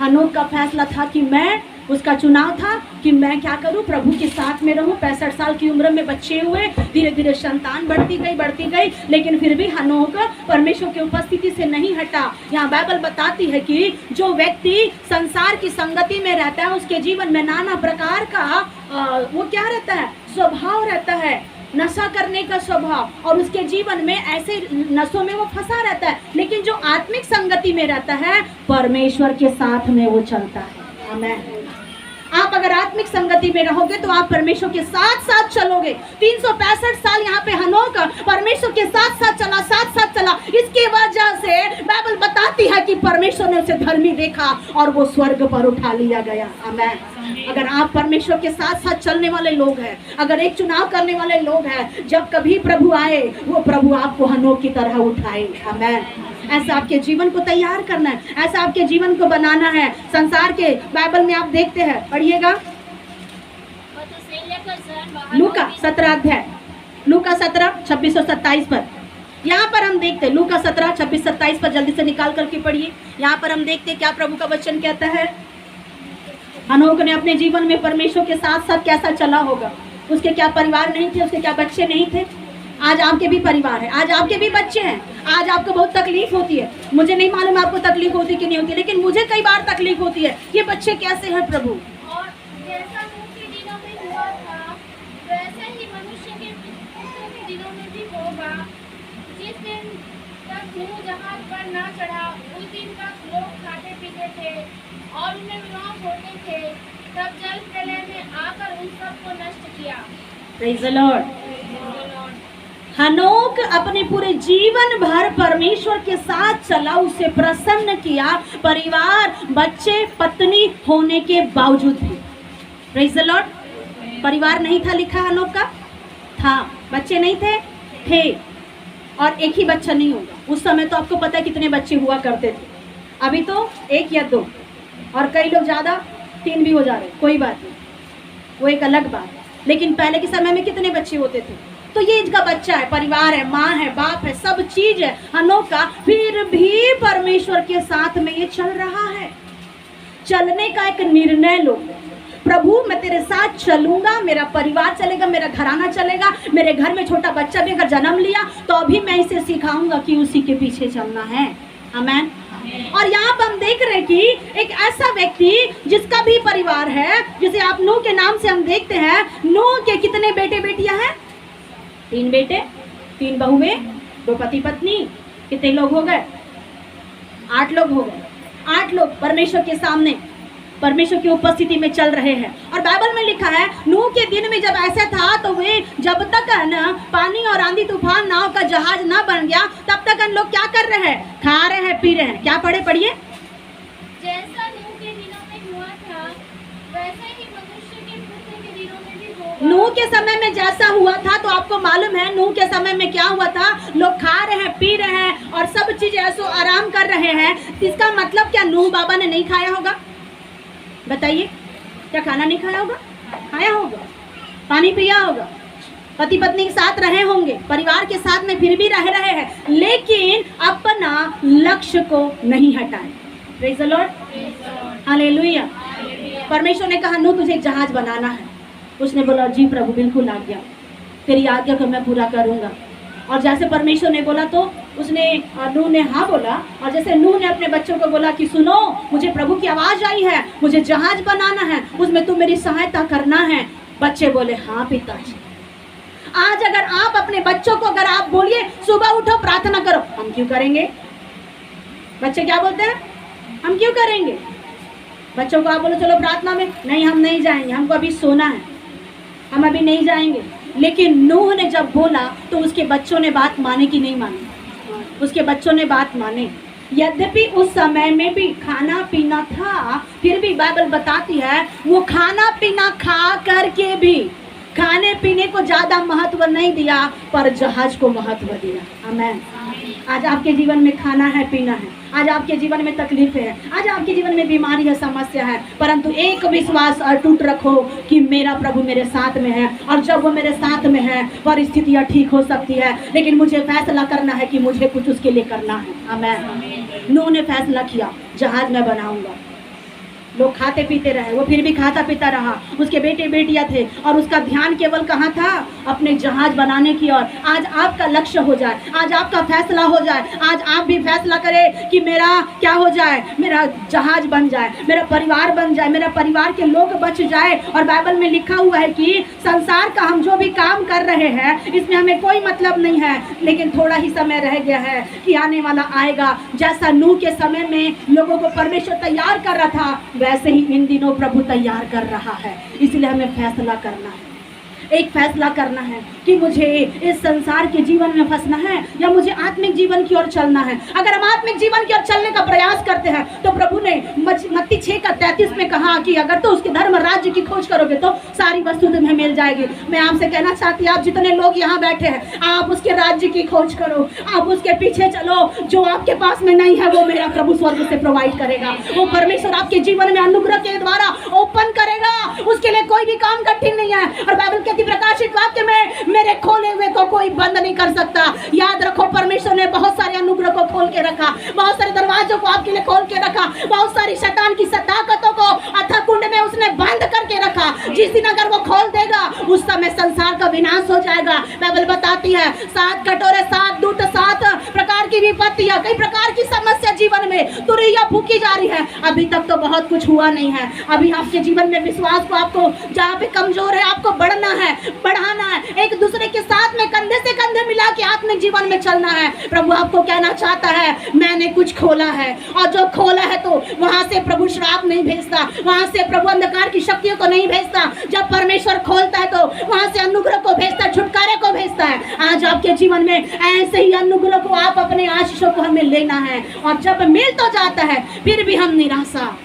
हनोक का फैसला था कि मैं, उसका चुनाव था कि मैं क्या करूं, प्रभु के साथ में रहूं। 65 साल की उम्र में बच्चे हुए, धीरे धीरे संतान बढ़ती गई, लेकिन फिर भी हनोक परमेश्वर की उपस्थिति से नहीं हटा। यहाँ बाइबल बताती है कि जो व्यक्ति संसार की संगति में रहता है उसके जीवन में नाना प्रकार का वो क्या रहता है? स्वभाव रहता है, नशा करने का स्वभाव, और उसके जीवन में ऐसे नशों में वो फंसा रहता है। लेकिन जो आत्मिक संगति में रहता है, परमेश्वर के साथ में वो चलता है। आमीन। आप अगर आत्मिक संगति में रहोगे तो आप परमेश्वर के साथ साथ चलोगे। 365 साल यहाँ पे हनोक परमेश्वर के साथ साथ चला। इसके वजह से बाइबल बताती है कि परमेश्वर ने उसे धर्मी देखा और वो स्वर्ग पर उठा लिया गया। आमीन। अगर आप परमेश्वर के साथ साथ चलने वाले लोग हैं, अगर एक चुनाव करने वाले लोग हैं, जब कभी प्रभु आए वो प्रभु आपको हनोक की तरह उठाए। आमीन। ऐसा आपके जीवन को तैयार करना है, ऐसा आपके जीवन को बनाना है। संसार के बाइबल में आप देखते हैं, पढ़िएगा लूका 17 अध्याय, लूका 17 26 और 27 पर। यहाँ पर हम देखते हैं लूका 17 26 27 पर, जल्दी से निकाल करके पढ़िए। यहाँ पर हम देखते हैं क्या प्रभु का वचन कहता है। हनोक ने अपने जीवन में परमेश्वर के साथ साथ कैसा चला होगा। उसके क्या परिवार नहीं थे, उसके क्या बच्चे नहीं थे। आज आपके भी परिवार है, आज आपके भी बच्चे हैं। आज आपको बहुत तकलीफ होती है, मुझे नहीं मालूम आपको तकलीफ होती कि नहीं होती, लेकिन मुझे कई बार तकलीफ होती है। ये बच्चे कैसे हैं प्रभु? और जैसा नूह के दिनों में हुआ था वैसे ही मनुष्य के दिनों में भी होगा। जिस दिन तक नूह जहाज पर ना चढ़ा उस दिन तक लोग खाते पीते थे और उनमें विवाह होते थे। तब जल प्रलय में आकर उन सबको नष्ट किया। Praise the Lord. हनोक अपने पूरे जीवन भर परमेश्वर के साथ चला, उसे प्रसन्न किया, परिवार बच्चे पत्नी होने के बावजूद भी। Praise the Lord. परिवार नहीं था लिखा हनोक का? था। बच्चे नहीं थे? और एक ही बच्चा नहीं होगा। उस समय तो आपको पता है कितने बच्चे हुआ करते थे। अभी तो 1 या 2, और कई लोग ज़्यादा 3 भी हो जा रहे। कोई बात नहीं, वो एक अलग बात है। लेकिन पहले के समय में कितने बच्चे होते थे? तो ये इनका बच्चा है, परिवार है, माँ है, बाप है, सब चीज है हनोक का। फिर भी परमेश्वर के साथ में ये चल रहा है। चलने का एक निर्णय लो, प्रभु मैं तेरे साथ चलूंगा, मेरा परिवार चलेगा, मेरा घराना चलेगा, मेरे घर में छोटा बच्चा भी अगर जन्म लिया तो अभी मैं इसे सिखाऊंगा कि उसी के पीछे चलना है। आमीन। और यहाँ पर हम देख रहे हैं कि एक ऐसा व्यक्ति जिसका भी परिवार है, जिसे आप नूह के नाम से हम देखते हैं, नूह के कितने बेटे बेटियां हैं? 3 बेटे, 3 बहुएं, 2 पति पत्नी, कितने लोग हो गए? 8 लोग हो गए। 8 लोग परमेश्वर के सामने, परमेश्वर की उपस्थिति में चल रहे हैं। और बाइबल में लिखा है नूह के दिन में जब ऐसा था तो वे जब तक न पानी और आंधी तूफान नाव का जहाज ना बन गया तब तक लोग क्या कर रहे हैं? खा रहे हैं, पी रहे हैं। क्या पढ़िए। जैसा नूह के दिनों में हुआ था वैसा ही मनुष्य के पुत्र के दिनों में भी होगा। नूह के समय में जैसा हुआ था, तो आपको मालूम है नूह के समय में क्या हुआ था? लोग खा रहे हैं, पी रहे हैं और सब चीज ऐसो आराम कर रहे हैं। इसका मतलब क्या नूह बाबा ने नहीं खाया होगा? बताइए, क्या खाना नहीं खाया होगा? खाया होगा, पानी पिया होगा, पति पत्नी के साथ रहे होंगे, परिवार के साथ में फिर भी रह रहे हैं, लेकिन अपना लक्ष्य को नहीं हटाए। Praise the Lord, hallelujah. परमेश्वर ने कहा नूह तुझे एक जहाज बनाना है। उसने बोला जी प्रभु बिल्कुल आज्ञा, तेरी आज्ञा को मैं पूरा करूंगा। और जैसे परमेश्वर ने बोला तो उसने नूह ने हाँ बोला। और जैसे नूह ने अपने बच्चों को बोला कि सुनो, मुझे प्रभु की आवाज आई है, मुझे जहाज बनाना है, उसमें तुम मेरी सहायता करना है। बच्चे बोले हाँ पिताजी। आज अगर आप अपने बच्चों को अगर आप बोलिए सुबह उठो प्रार्थना करो, हम क्यों करेंगे? बच्चे क्या बोलते हैं? हम क्यों करेंगे? बच्चों को आप बोलो चलो प्रार्थना में, नहीं हम नहीं जाएंगे, हमको अभी सोना है, हम अभी नहीं जाएंगे। लेकिन नूह ने जब बोला तो उसके बच्चों ने बात माने कि नहीं मानी? उसके बच्चों ने बात माने। यद्यपि उस समय में भी खाना पीना था, फिर भी बाइबल बताती है वो खाना पीना खा करके भी खाने पीने को ज्यादा महत्व नहीं दिया, पर जहाज को महत्व दिया। आमीन। आज आपके जीवन में खाना है, पीना है, आज आपके जीवन में तकलीफ है, आज आपके जीवन में बीमारी है, समस्या है, परंतु एक विश्वास अटूट रखो कि मेरा प्रभु मेरे साथ में है। और जब वो मेरे साथ में है परिस्थितियाँ ठीक हो सकती है, लेकिन मुझे फैसला करना है कि मुझे कुछ उसके लिए करना है। आमीन। नूह ने फैसला किया जहाज मैं बनाऊंगा। लोग खाते पीते रहे, वो फिर भी खाता पीता रहा। उसके बेटे बेटियां थे और उसका ध्यान केवल कहाँ था? अपने जहाज बनाने की ओर। आज आपका लक्ष्य हो जाए, आज आपका फैसला हो जाए, आज आप भी फैसला करें कि मेरा क्या हो जाए? मेरा जहाज बन जाए, मेरा परिवार बन जाए, मेरा परिवार के लोग बच जाए। और बाइबल में लिखा हुआ है कि संसार का हम जो भी काम कर रहे हैं इसमें हमें कोई मतलब नहीं है, लेकिन थोड़ा ही समय रह गया है कि आने वाला आएगा। जैसा नूह के समय में लोगों को परमेश्वर तैयार कर रहा था, वैसे ही इन दिनों प्रभु तैयार कर रहा है। इसलिए हमें फैसला करना है, एक फैसला करना है कि मुझे इस संसार के जीवन में फंसना है या मुझे आत्मिक जीवन की ओर चलना है। अगर हम आत्मिक जीवन की ओर चलने का प्रयास करते हैं तो प्रभु ने मत्ती 6:33 में कहा कि अगर तो उसके धर्म राज्य की खोज करोगे तो सारी वस्तु तुम्हें मिल जाएगी। मैं आपसे कहना चाहती हूँ, आप जितने लोग यहाँ बैठे हैं, आप उसके राज्य की खोज करो, आप उसके पीछे चलो। जो आपके पास में नहीं है वो मेरा प्रभु स्वर्ग से प्रोवाइड करेगा। वो परमेश्वर आपके जीवन में अनुग्रह के द्वारा ओपन करेगा। उसके लिए कोई भी काम कठिन नहीं है। और बाइबल कहती प्रकाशित वाक्य में मेरे खोले हुए को कोई बंद नहीं कर सकता। याद रखो, परमेश्वर ने बहुत सारे अनुग्रह को खोल के रखा, बहुत सारे दरवाजों को आपके लिए खोल के रखा, बहुत सारी शैतान की ताकतों को अथाह कुंड में उसने बंद करके रखा। जिस दिन अगर वो खोल देगा उस समय संसार का विनाश हो जाएगा। बाइबल बताती है 7 कटोरे, 7 दूत, 7 प्रकार की विपत्तियां, कई प्रकार की समस्या जीवन में तुरैया फूकी जा रही है। अभी तक तो बहुत कुछ हुआ नहीं है। अभी आपके जीवन में विश्वास को आपको जहाँ पे कमजोर है आपको बढ़ना है, बढ़ाना है, एक दूसरे के साथ में कंधे से कंधे मिला के आत्मिक जीवन में चलना है। प्रभु आपको कहना चाहता है मैंने कुछ खोला है, और जो खोला है तो वहां से प्रभु श्राप नहीं भेजता, वहां से प्रभु अंधकार की शक्तियों को नहीं भेजता। जब परमेश्वर खोलता है तो वहां से अनुग्रह को भेजता है, छुटकारे को भेजता है। आज आपके जीवन में ऐसे ही अनुग्रह को आप अपने आशीषों को हमें लेना है। और जब मिल तो जाता है फिर भी हम निराशा,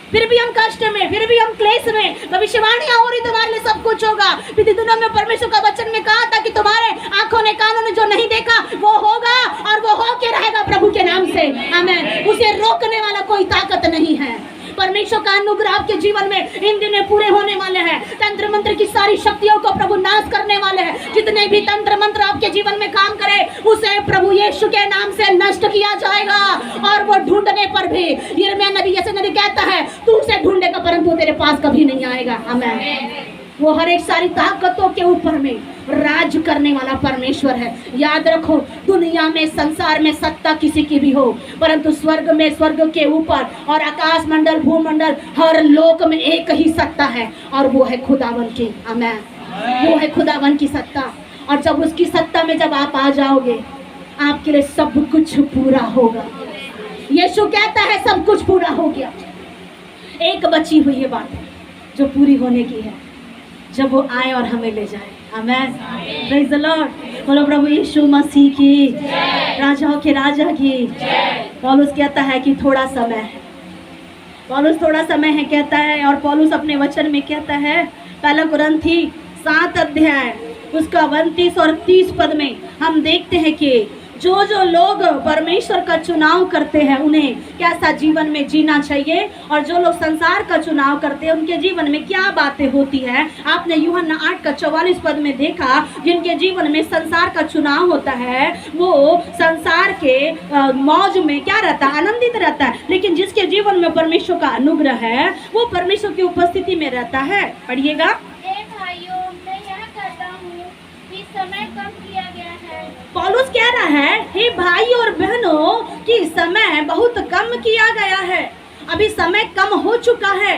फिर भी हम कष्ट में, फिर भी हम क्लेश में, भविष्यवाणियां हो रही तुम्हारे लिए सब कुछ होगा। बीते दिनों में परमेश्वर का वचन में कहा था कि तुम्हारे आंखों ने कानों ने जो नहीं देखा वो होगा और वो हो के रहेगा प्रभु के नाम से। आमीन। उसे रोकने वाला कोई ताकत नहीं है। परमेश्वर का अनुग्रह आपके जीवन में इन दिनों पूरे होने वाले हैं। तंत्र मंत्र की सारी शक्तियों को प्रभु नाश करने वाले हैं। जितने भी तंत्र मंत्र आपके जीवन में काम करे उसे प्रभु यीशु के नाम से नष्ट किया जाएगा। और वो ढूंढने पर भी, यिर्मयाह नबी, यशायाह नबी कहता है तू उसे ढूंढेगा परंतु तेरे पास कभी नहीं आएगा। आमीन। वो हर एक सारी ताकतों के ऊपर में राज करने वाला परमेश्वर है। याद रखो, दुनिया में, संसार में सत्ता किसी की भी हो, परंतु स्वर्ग में, स्वर्ग के ऊपर और आकाश मंडल, भूमंडल, हर लोक में एक ही सत्ता है और वो है खुदावन की। आमीन। वो है खुदावन की सत्ता। और जब उसकी सत्ता में जब आप आ जाओगे, आपके लिए सब कुछ पूरा होगा। यीशु कहता है सब कुछ पूरा हो गया। एक बची हुई है बात जो पूरी होने की है, जब वो आए और हमें ले जाए। आमीन। Praise the lord. बोलो प्रभु यीशु मसीह की, राजाओं के राजा की। पौलुस कहता है कि थोड़ा समय है, पौलुस थोड़ा समय है कहता है। और पौलुस अपने वचन में कहता है, पहला कुरिन्थी 7 अध्याय उसका 29 और 30 पद में हम देखते हैं कि जो जो लोग परमेश्वर का चुनाव करते हैं उन्हें कैसा जीवन में जीना चाहिए, और जो लोग संसार का चुनाव करते हैं उनके जीवन में क्या बातें होती है। आपने यूहन्ना 8 का 44 पद में देखा, जिनके जीवन में संसार का चुनाव होता है वो संसार के मौज में क्या रहता है, आनंदित रहता है। लेकिन जिसके जीवन में परमेश्वर का अनुग्रह है वो परमेश्वर की उपस्थिति में रहता है। पढ़िएगा। समय कम किया गया है। पौलुस कह रहा है, हे भाई और बहनों कि समय बहुत कम किया गया है, अभी समय कम हो चुका है।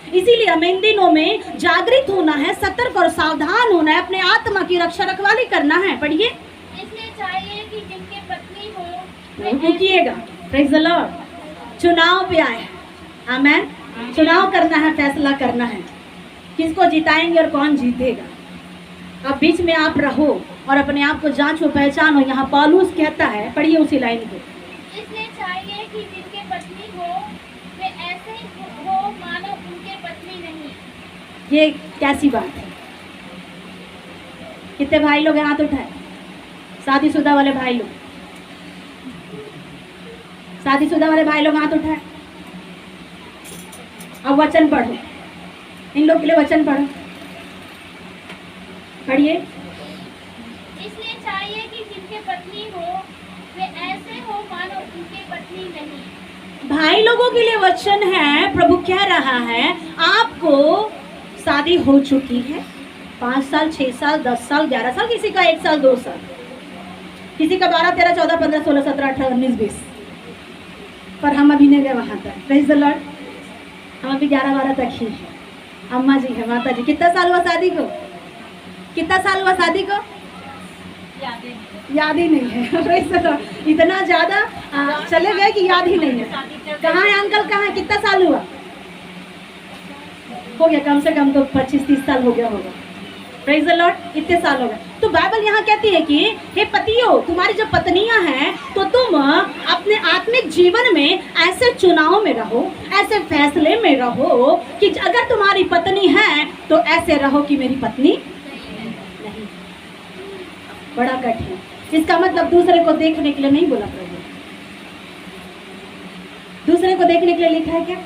इसीलिए हमें इन दिनों में जागृत होना है, सतर्क और सावधान होना है, अपने आत्मा की रक्षा रखवाली करना है। पढ़िए। इसलिए चाहिए कि जिनके पत्नी हो वो कीजिएगा। Praise the Lord. चुनाव पे आए। आमीन। चुनाव करना है, फैसला करना है किसको जिताएंगे और कौन जीतेगा। अब बीच में आप रहो और अपने आप को जांचो, पहचानो। यहाँ पौलुस कहता है, पढ़िए उसी लाइन को। इसलिए चाहिए कि जिनके पत्नी हो वे ऐसे हो मानो उनके पत्नी नहीं। ये कैसी बात है? कितने भाई लोग हाथ उठाए? शादीशुदा वाले भाई लोग, शादीशुदा वाले भाई लोग हाथ उठाए। अब वचन पढ़ो, इन लोग के लिए वचन पढ़ो। पढ़िए। इसलिए चाहिए कि जिनके पत्नी हो वे ऐसे हो मानो उनके पत्नी नहीं। भाई लोगों के लिए वचन है। प्रभु कह रहा है, आपको शादी हो चुकी है 5 साल, 6 साल, 10 साल, 11 साल, किसी का 1 साल, 2 साल, किसी का 12, 13, 14, 15, 16, 17, 18, 19, 20, पर हम अभी नहीं गए वहाँ तक। Praise the Lord. हम अभी 11, 12 तक ही है। अम्मा जी है, माता जी। कितना साल हुआ शादी को? कितना साल हुआ शादी को? याद ही नहीं है। इतना ज्यादा चले गए कि याद ही नहीं है। कहाँ है अंकल, कहाँ है? कितना साल हुआ? हो गया कम से कम तो 25-30 साल हो गया होगा। Praise the Lord. इतने साल हो गए। तो बाइबल यहाँ कहती है कि हे पतियों, तुम्हारी जो पत्नियां हैं तो तुम अपने आत्मिक जीवन में ऐसे चुनाव में रहो, ऐसे फैसले में रहो कि अगर तुम्हारी पत्नी है तो ऐसे रहो कि मेरी पत्नी नहीं। बड़ा कठिन। इसका मतलब दूसरे को देखने के लिए नहीं बोला प्रभु, दूसरे को देखने के लिए लिखा है क्या?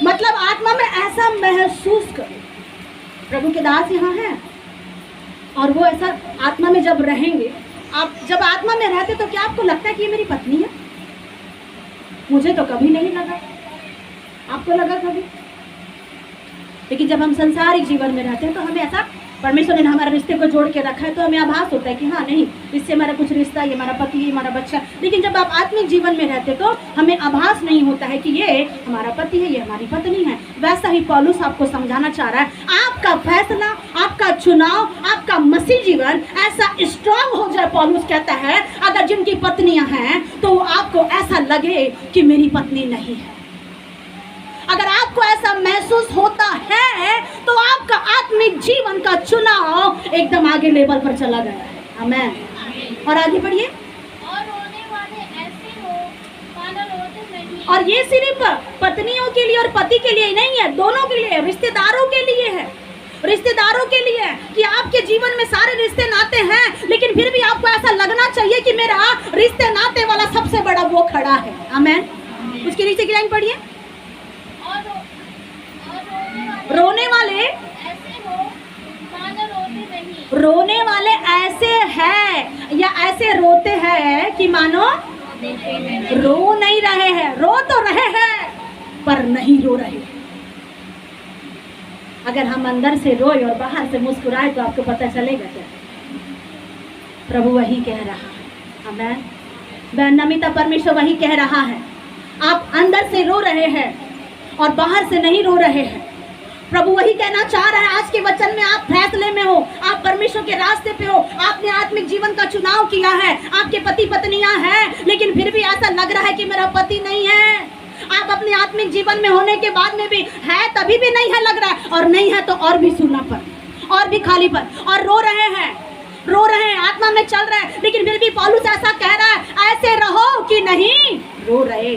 मतलब आत्मा में ऐसा महसूस करो। प्रभु के दास यहाँ हैं और वो ऐसा आत्मा में जब रहेंगे, आप जब आत्मा में रहते तो क्या आपको लगता है कि ये मेरी पत्नी है? मुझे तो कभी नहीं लगा। आपको लगा कभी? लेकिन जब हम संसारिक जीवन में रहते हैं तो हमें ऐसा, परमेश्वर ने हमारे रिश्ते को जोड़ के रखा है तो हमें आभास होता है कि हाँ नहीं, इससे हमारा कुछ रिश्ता, ये हमारा पति, ये हमारा बच्चा। लेकिन जब आप आत्मिक जीवन में रहते तो हमें आभास नहीं होता है कि ये हमारा पति है, ये हमारी पत्नी है। वैसा ही पौलुस आपको समझाना चाह रहा है, आपका फैसला, आपका चुनाव, आपका मसीह जीवन ऐसा स्ट्रांग हो जाए। पौलुस कहता है अगर जिनकी पत्नियां हैं तो आपको ऐसा लगे कि मेरी पत्नी नहीं है। अगर आपको ऐसा महसूस होता है तो आपका आत्मिक जीवन का चुनाव एकदम आगे लेवल पर चला गया है। आमीन। और आगे बढ़िए। और रोने वाले ऐसे हो मानो रोते नहीं। और ये सिर्फ पत्नियों के लिए और पति के लिए नहीं है, दोनों के लिए, रिश्तेदारों के लिए है। रिश्तेदारों के लिए कि आपके जीवन में सारे रिश्ते नाते हैं लेकिन फिर भी आपको ऐसा लगना चाहिए कि मेरा रिश्ते नाते वाला सबसे बड़ा वो खड़ा है। आमीन। उसके नीचे की लाइन पढ़िए। रोने वाले ऐसे हो मानो रोते नहीं। रोने वाले ऐसे हैं या ऐसे रोते हैं कि मानो रो नहीं रहे हैं। रो तो रहे हैं पर नहीं रो रहे। अगर हम अंदर से रोए और बाहर से मुस्कुराए तो आपको पता चलेगा क्या? प्रभु वही कह रहा है। आमेन। बहन नमिता, परमेश्वर वही कह रहा है। आप अंदर से रो रहे हैं और बाहर से नहीं रो रहे हैं। प्रभु वही कहना चाह रहा है। आज के वचन में आप फैसले में हो, आप परमेश्वर के रास्ते पे हो, आपने आत्मिक जीवन का चुनाव किया है, आपके पति पत्नियां हैं, लेकिन फिर भी ऐसा लग रहा है कि मेरा पति नहीं है। आप अपने आत्मिक जीवन में होने के बाद में भी है, तभी भी नहीं है लग रहा है, और नहीं है तो और भी सूनापन, और भी खालीपन, और रो रहे हैं, आत्मा में चल रहे हैं, लेकिन फिर भी पौलुस ऐसा कह रहा है, ऐसे रहो कि नहीं रो रहे।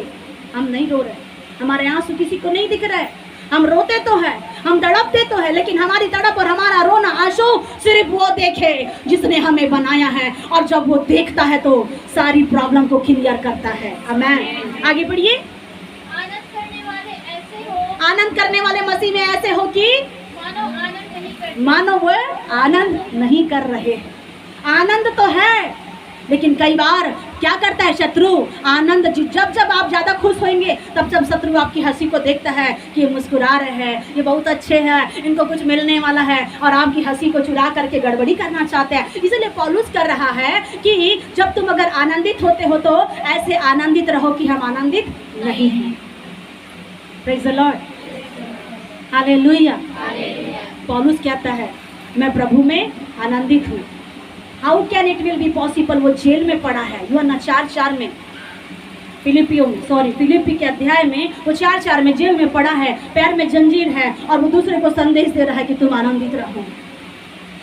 हम नहीं रो रहे, हमारे आंसू किसी को नहीं दिख रहे। हम रोते तो है, हम तड़पते तो है, लेकिन हमारी तड़प और हमारा रोना आंसू सिर्फ वो देखे जिसने हमें बनाया है, और जब वो देखता है तो सारी प्रॉब्लम को क्लियर करता है। आमेन। आगे बढ़िए। आनंद करने वाले मसीह में ऐसे हो कि मानो वो आनंद नहीं कर रहे हैं। आनंद तो है, लेकिन कई बार क्या करता है शत्रु? आनंद जब आप ज्यादा खुश होंगे तब जब शत्रु आपकी हंसी को देखता है कि ये मुस्कुरा रहे हैं, ये बहुत अच्छे हैं, इनको कुछ मिलने वाला है, और आपकी हंसी को चुरा करके गड़बड़ी करना चाहते हैं। इसलिए पौलुस कर रहा है कि जब तुम अगर आनंदित होते हो तो ऐसे आनंदित रहो कि हम आनंदित नहीं हैं। Praise the Lord, hallelujah. पौलुस कहता है मैं प्रभु में आनंदित हूँ। How can it will be possible? वो जेल में पड़ा है। यूहन्ना 4:4 में, फिलिप्पी के अध्याय में वो 4:4 में जेल में पड़ा है, पैर में जंजीर है, और वो दूसरे को संदेश दे रहा है कि तुम आनंदित रहो।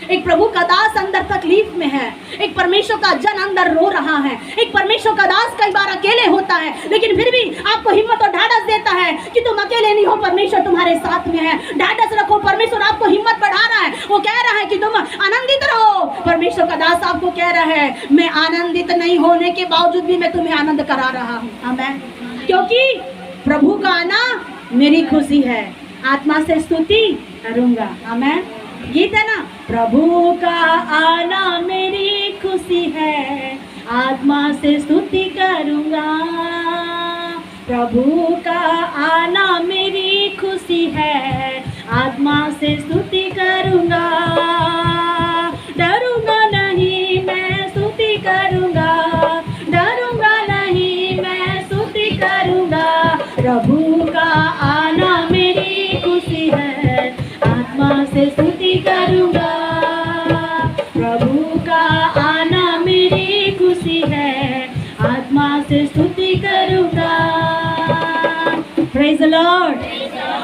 एक प्रभु का दास अंदर तकलीफ में है, एक परमेश्वर का जन अंदर रो रहा है, एक परमेश्वर का दास कई बार अकेले होता है, लेकिन फिर भी आपको हिम्मत और ढाढ़स देता है कि तुम अकेले नहीं हो, परमेश्वर तुम्हारे साथ में है। ढाढ़स रखो, परमेश्वर आपको हिम्मत बढ़ा रहा है। वो कह रहा है कि तुम आनंदित रहो। परमेश्वर का दास आपको कह रहा है मैं आनंदित नहीं होने के बावजूद भी मैं तुम्हें आनंद करा रहा हूँ। आमेन। क्योंकि प्रभु का आना मेरी खुशी है, आत्मा से स्तुति करूंगा। आमेन। गीत है ना, प्रभु का आना मेरी खुशी है, आत्मा से स्तुति करूंगा। प्रभु का आना मेरी खुशी है, आत्मा से स्तुति करूंगा। डरूंगा नहीं मैं स्तुति करूंगा, डरूंगा नहीं मैं स्तुति करूंगा। प्रभु का आना मेरी खुशी है, आत्मा से स्तुति करूंगा। प्रभु का आना मेरी खुशी है, आत्मा से स्तुति करूंगा। Praise the Lord.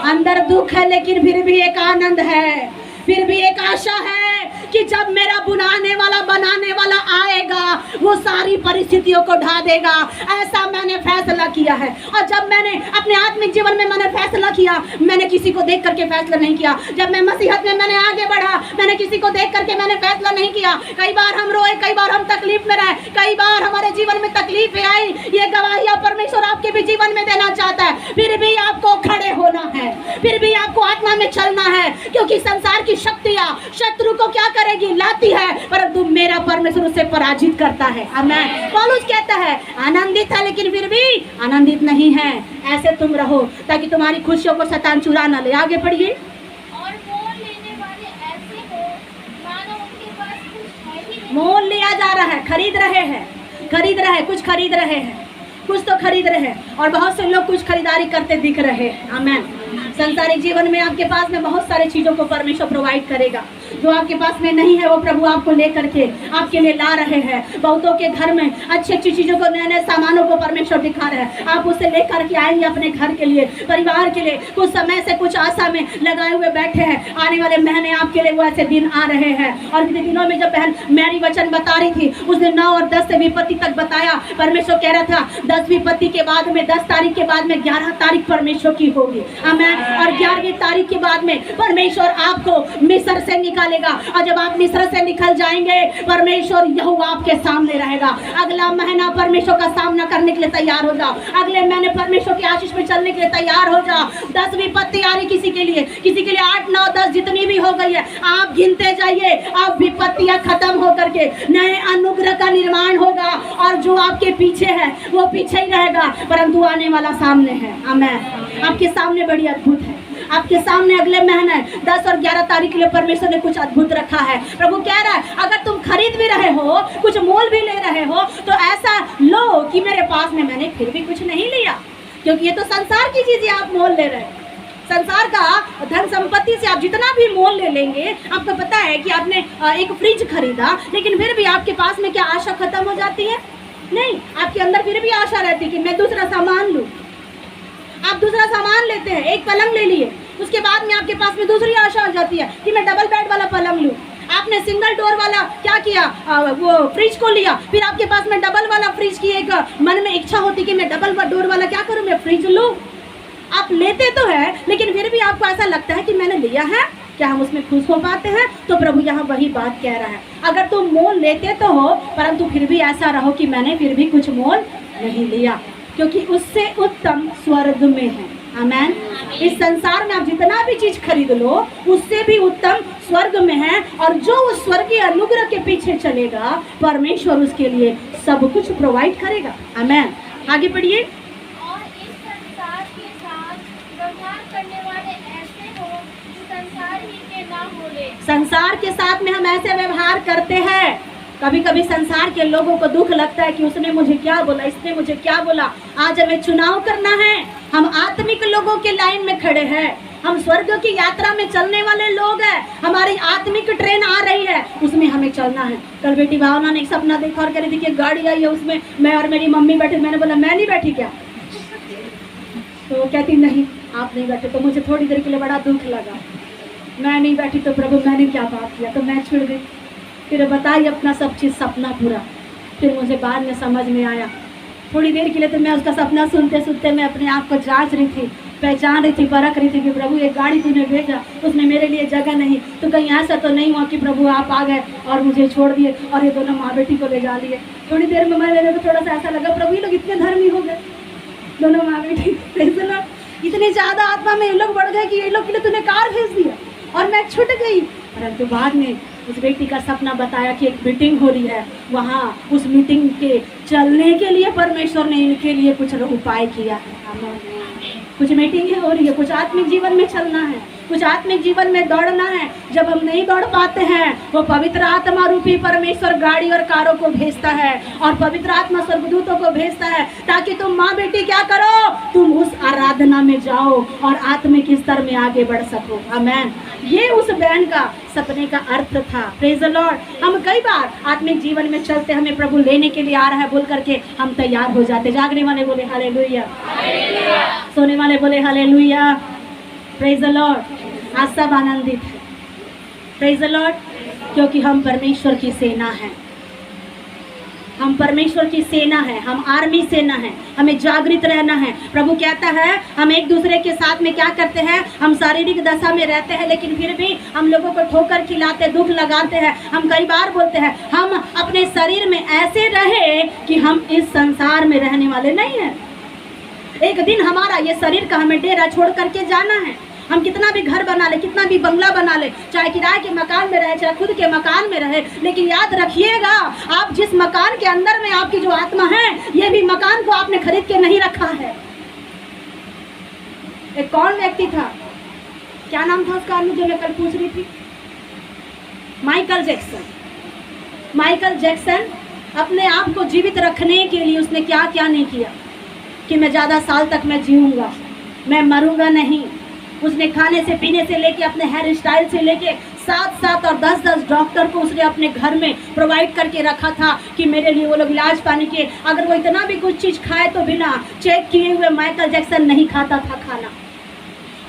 अंदर दुख है लेकिन फिर भी एक आनंद है, फिर भी एक आशा है कि जब मेरा बनाने वाला आएगा वो सारी परिस्थितियों को ढा देगा। ऐसा मैंने फैसला किया है। और जब मैंने अपने आत्मिक जीवन में मैंने फैसला किया, मैंने किसी को देख करके फैसला नहीं किया। जब मैं मसीहत में मैंने आगे बढ़ा, मैंने किसी को देख करके मैंने फैसला नहीं किया। कई बार हम रोए, कई बार हम तकलीफ में रहे, कई बार हमारे जीवन में तकलीफें आई। ये गवाहियां परमेश्वर आपके भी जीवन में देना चाहता है। फिर भी आपको खड़े होना है, फिर भी आपको आत्मा में चलना है, क्योंकि संसार की शक्तियां शत्रु को क्या करेगी? लाती है, परंतु मेरा परमेश्वर उसे पराजित करता है। आमेन। पौलुस कहता है आनंदित है लेकिन फिर भी आनंदित नहीं है। ऐसे तुम रहो ताकि तुम्हारी खुशियों को शैतान चुरा न ले। आगे पढ़िए। और मोल लेने वाले ऐसे हो मानो उनके पास कुछ है ही नहीं। मोल लिया जा रहा है, खरीद रहे हैं, कुछ खरीद रहे हैं, कुछ तो खरीद रहे हैं, और बहुत से लोग कुछ खरीदारी करते दिख रहे हैं। आमेन। संसारिक जीवन में आपके पास में बहुत सारी चीजों को परमेश्वर प्रोवाइड करेगा। जो आपके पास में नहीं है वो प्रभु आपको लेकर के आपके लिए ला रहे हैं। बहुतों के घर में अच्छी अच्छी चीजों को, नए नए सामानों को परमेश्वर दिखा रहे हैं। आप उसे लेकर के आएंगे अपने घर के लिए, परिवार के लिए। कुछ समय से कुछ आशा में लगाए हुए बैठे हैं, आने वाले महीने आपके लिए वो ऐसे दिन आ रहे हैं। और कितने दिनों में जब बहन मैरी वचन बता रही थी, उसने 9 और 10 से विपत्ति तक बताया। परमेश्वर कह रहा था 10 विपत्ति के बाद में, 10 तारीख के बाद में 11 तारीख परमेश्वर की होगी। आमेन। और 11वीं तारीख के बाद में परमेश्वर आपको मिस्र से निकालेगा, और जब आप मिस्र से निकल जाएंगे परमेश्वर यहोवा आपके सामने रहेगा। अगला महीना परमेश्वर का सामना करने के लिए तैयार हो जाओ। अगले महीने परमेश्वर की आशीष में चलने के लिए तैयार हो जाओ। 10 विपत्ति आ रही किसी के लिए 8, 9, 10 जितनी भी हो गई है, आप गिनते जाइए। अब विपत्तियां खत्म होकर के नए अनुग्रह का निर्माण होगा, और जो आपके पीछे है वो पीछे ही रहेगा, परंतु आने वाला सामने है। आमेन। आपके सामने बड़ी अद्भुत है, आपके सामने अगले महीने 10 और 11 तारीख के लिए परमेश्वर ने कुछ अद्भुत रखा है। प्रभु कह रहा है अगर तुम खरीद भी रहे हो, कुछ मोल भी ले रहे हो, तो ऐसा लो कि मेरे पास में मैंने फिर भी कुछ नहीं लिया, क्योंकि ये तो संसार की चीजें आप मोल ले रहे हैं। संसार का धन संपत्ति से आप जितना भी मोल ले लेंगे, आपको पता है कि आपने एक फ्रिज खरीदा, लेकिन फिर भी आपके पास में क्या आशा खत्म हो जाती है? नहीं, आपके अंदर फिर भी आशा रहती है कि मैं दूसरा सामान लूं। आप दूसरा सामान लेते हैं, एक पलंग ले लिए, उसके बाद में आपके पास में दूसरी आशा हो जाती है कि मैं डबल बेड वाला पलंग लूं। आपने सिंगल डोर वाला क्या किया, वो फ्रिज को लिया, फिर आपके पास में डबल वाला फ्रिज की एक मन में इच्छा होती कि मैं डबल डोर वाला क्या करूं, मैं फ्रिज लूं। आप लेते तो है, लेकिन फिर भी आपको ऐसा लगता है कि मैंने लिया है, क्या हम उसमें खुश हो पाते हैं? तो प्रभु यहाँ वही बात कह रहा है, अगर तुम मोल लेते तो हो, परंतु फिर भी ऐसा रहो कि मैंने फिर भी कुछ मोल नहीं लिया, क्योंकि उससे उत्तम स्वर्ग में है। आमेन। इस संसार में आप जितना भी चीज खरीद लो, उससे भी उत्तम स्वर्ग में है, और जो उस स्वर्गीय अनुग्रह के पीछे चलेगा, परमेश्वर उसके लिए सब कुछ प्रोवाइड करेगा। आमेन। आगे बढ़िए। और इस संसार के साथ व्यवहार करने वाले ऐसे हो जो संसार ही के ना होले। संसार के साथ में हम ऐसे व्यवहार करते हैं, कभी कभी संसार के लोगों को दुख लगता है कि उसने मुझे क्या बोला, इसने मुझे क्या बोला। आज हमें चुनाव करना है, हम आत्मिक लोगों के लाइन में खड़े हैं, हम स्वर्ग की यात्रा में चलने वाले लोग हैं, हमारी आत्मिक ट्रेन आ रही है, उसमें हमें चलना है। कल बेटी भावना ने एक सपना देखा और कह रही थी कि गाड़ी आई है, उसमें मैं और मेरी मम्मी बैठे। मैंने बोला मैं नहीं बैठी क्या? तो वो कहती नहीं आप नहीं बैठे। तो मुझे थोड़ी देर के लिए बड़ा दुख लगा, मैं नहीं बैठी तो प्रभु मैंने क्या पाप किया, तो मैं छिड़ गई। फिर बताई अपना सब चीज़ सपना पूरा। फिर मुझे बाद में समझ में आया, थोड़ी देर के लिए तो मैं उसका सपना सुनते सुनते मैं अपने आप को जांच रही थी, पहचान रही थी, परख रही थी कि प्रभु ये गाड़ी तूने भेजा, उसमें मेरे लिए जगह नहीं, तो कहीं ऐसा तो नहीं हुआ कि प्रभु आप आ गए और मुझे छोड़ दिए और ये दोनों माँ बेटी को ले जा लिए। थोड़ी देर में मेरे को थोड़ा सा ऐसा लगा प्रभु ये लोग इतने धर्मी हो गए, दोनों माँ बेटी इतने ज़्यादा आत्मा में ये लोग बढ़ गए कि ये लोग के लिए तूने कार भेज दिया और मैं छूट गई। परंतु बाद में उस बेटी का सपना बताया कि एक मीटिंग हो रही है, वहाँ उस मीटिंग के चलने के लिए परमेश्वर ने इनके लिए कुछ उपाय किया है। कुछ मीटिंग हो रही है, कुछ आत्मिक जीवन में चलना है, कुछ आत्मिक जीवन में दौड़ना है। जब हम नहीं दौड़ पाते हैं, वो पवित्र आत्मा रूपी परमेश्वर गाड़ी और कारों को भेजता है और पवित्र आत्मा स्वर्गदूतों को भेजता है, ताकि तुम माँ बेटी क्या करो, तुम उस आराधना में जाओ और आत्मिक स्तर में आगे बढ़ सको। आमेन। ये उस बहन का सपने का अर्थ था। Praise the Lord. हम कई बार आत्मिक जीवन में चलते, हमें प्रभु लेने के लिए आ रहा है बोल करके हम तैयार हो जाते। जागने वाले बोले हालेलुया, सोने वाले बोले हालेलुया। Praise the Lord. आज सब आनंदित है। Praise the Lord. क्योंकि हम परमेश्वर की सेना है, हम परमेश्वर की सेना है, हम आर्मी सेना है, हमें जागृत रहना है। प्रभु कहता है हम एक दूसरे के साथ में क्या करते हैं, हम शारीरिक दशा में रहते हैं, लेकिन फिर भी हम लोगों को ठोकर खिलाते, दुख लगाते हैं। हम कई बार बोलते हैं हम अपने शरीर में ऐसे रहे कि हम इस संसार में रहने वाले नहीं हैं। एक दिन हमारा ये शरीर का हमें डेरा छोड़ करके जाना है। हम कितना भी घर बना ले, कितना भी बंगला बना ले, चाहे किराए के मकान में रहे, चाहे खुद के मकान में रहे, लेकिन याद रखिएगा आप जिस मकान के अंदर में आपकी जो आत्मा है, ये भी मकान को आपने खरीद के नहीं रखा है। एक कौन व्यक्ति था, क्या नाम था उसका, जो मैं कल पूछ रही थी, माइकल जैक्सन। माइकल जैक्सन अपने आप को जीवित रखने के लिए उसने क्या क्या नहीं किया कि मैं ज़्यादा साल तक मैं जीऊँगा, मैं मरूंगा नहीं। उसने खाने से पीने से लेके अपने हेयर स्टाइल से लेके 7-7 और 10-10 डॉक्टर को उसने अपने घर में प्रोवाइड करके रखा था कि मेरे लिए वो लोग इलाज पाने के। अगर वो इतना भी कुछ चीज़ खाए तो बिना चेक किए हुए माइकल जैक्सन नहीं खाता था खाना।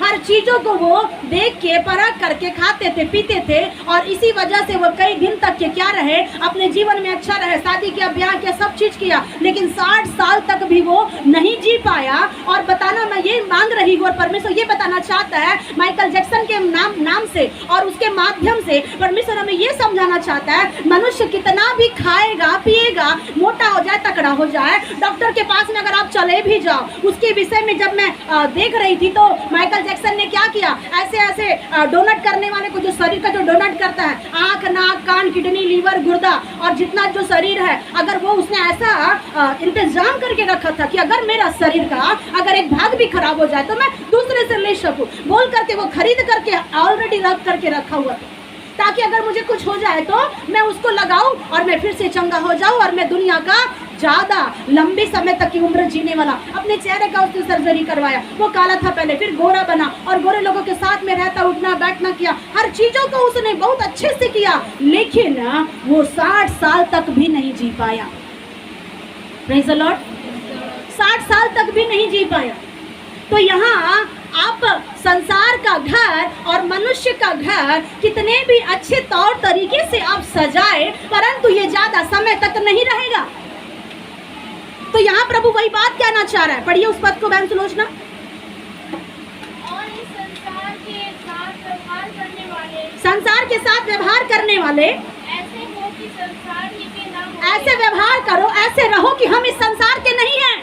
हर चीज़ों को वो देख के परख करके खाते थे, पीते थे, और इसी वजह से वो कई दिन तक के क्या रहे, अपने जीवन में अच्छा रहे, शादी किया, ब्याह किया, सब चीज़ किया, लेकिन 60 साल तक भी वो नहीं जी पाया। और बताना मैं ये मांग रही हूँ और परमेश्वर ये बताना चाहता है माइकल जैक्सन के नाम से और उसके माध्यम से परमेश्वर हमें ये समझाना चाहता है, मनुष्य कितना भी खाएगा पिएगा, मोटा हो जाए, तकड़ा हो जाए, डॉक्टर के पास में अगर आप चले भी जाओ, उसके विषय में जब मैं देख रही थी तो माइकल जैक्सन जैक्सन ने क्या किया, ऐसे ऐसे डोनेट करने वाले को, जो शरीर का जो डोनेट करता है, आंख, नाक, कान, किडनी, लीवर, गुर्दा और जितना जो शरीर है, अगर वो उसने ऐसा इंतजाम करके रखा था कि अगर मेरा शरीर का अगर एक भाग भी खराब हो जाए तो मैं दूसरे से ले सकूं, बोल करके वो खरीद करके ऑलरेडी रख करके रखा हुआ था, ताकि अगर मुझे कुछ हो जाए तो मैं उसको लगाऊं और मैं फिर से चंगा हो जाऊं और मैं दुनिया का ज्यादा लंबे समय तक की उम्र जीने वाला। अपने चेहरे का उसने सर्जरी करवाया, वो काला था पहले, फिर गोरा बना और गोरे लोगों के साथ में रहता, उठना बैठना किया, हर चीजों को उसने बहुत अच्छे से किया, लेकिन वो 60 साल तक भी नहीं जी पाया। Praise the Lord. 60 साल तक भी नहीं जी पाया। तो यहाँ आप संसार का घर और मनुष्य का घर कितने भी अच्छे तौर तरीके से आप सजाए, परंतु ये ज्यादा समय तक नहीं रहेगा। तो यहाँ प्रभु वही बात कहना चाह रहा है। पढ़िए उस पद को बहन सुलोचना। और इस संसार के साथ व्यवहार करने वाले, संसार के साथ व्यवहार करने वाले ऐसे हो कि संसार ही के ना हो। ऐसे व्यवहार करो, ऐसे रहो कि हम इस संसार के नहीं हैं।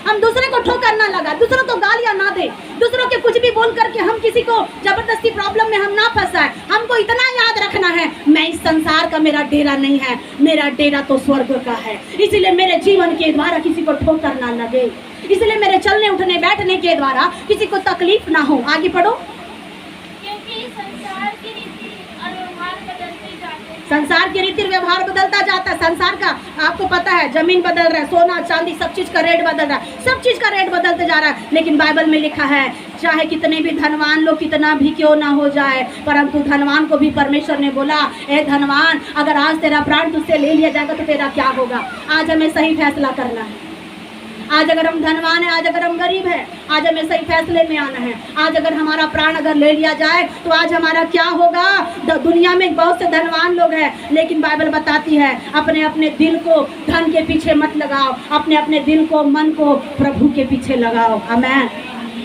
हम दूसरे को ठोकर ना लगा, दूसरों को गालियां ना दे, दूसरों के कुछ भी बोल करके हम किसी को जबरदस्ती प्रॉब्लम में हम ना फंसाए। हमको इतना याद रखना है, मैं इस संसार का मेरा डेरा नहीं है, मेरा डेरा तो स्वर्ग का है। इसलिए मेरे जीवन के द्वारा किसी को ठोकर ना लगे, इसलिए मेरे चलने उठने बैठने के द्वारा किसी को तकलीफ ना हो। आगे पढ़ो। क्योंकि संसार की रीति और व्यवहार बदलते जाते हैं। संसार की रीति व्यवहार बदलता जाता है। संसार का आपको पता है, जमीन बदल रहा है, सोना चांदी सब चीज का रेट बदल रहा है, सब चीज का रेट बदलते जा रहा है। लेकिन बाइबल में लिखा है, चाहे कितने भी धनवान लोग कितना भी क्यों ना हो जाए, परंतु धनवान को भी परमेश्वर ने बोला, ए धनवान, अगर आज तेरा प्राण तुझसे ले लिया जाएगा तो तेरा क्या होगा। आज हमें सही फैसला करना है। आज अगर हम धनवान है, आज अगर हम गरीब है, आज हमें सही फैसले में आना है। आज अगर हमारा प्राण अगर ले लिया जाए तो आज हमारा क्या होगा। दुनिया में बहुत से धनवान लोग हैं, लेकिन बाइबल बताती है अपने अपने दिल को धन के पीछे मत लगाओ, अपने अपने दिल को, मन को प्रभु के पीछे लगाओ। आमीन।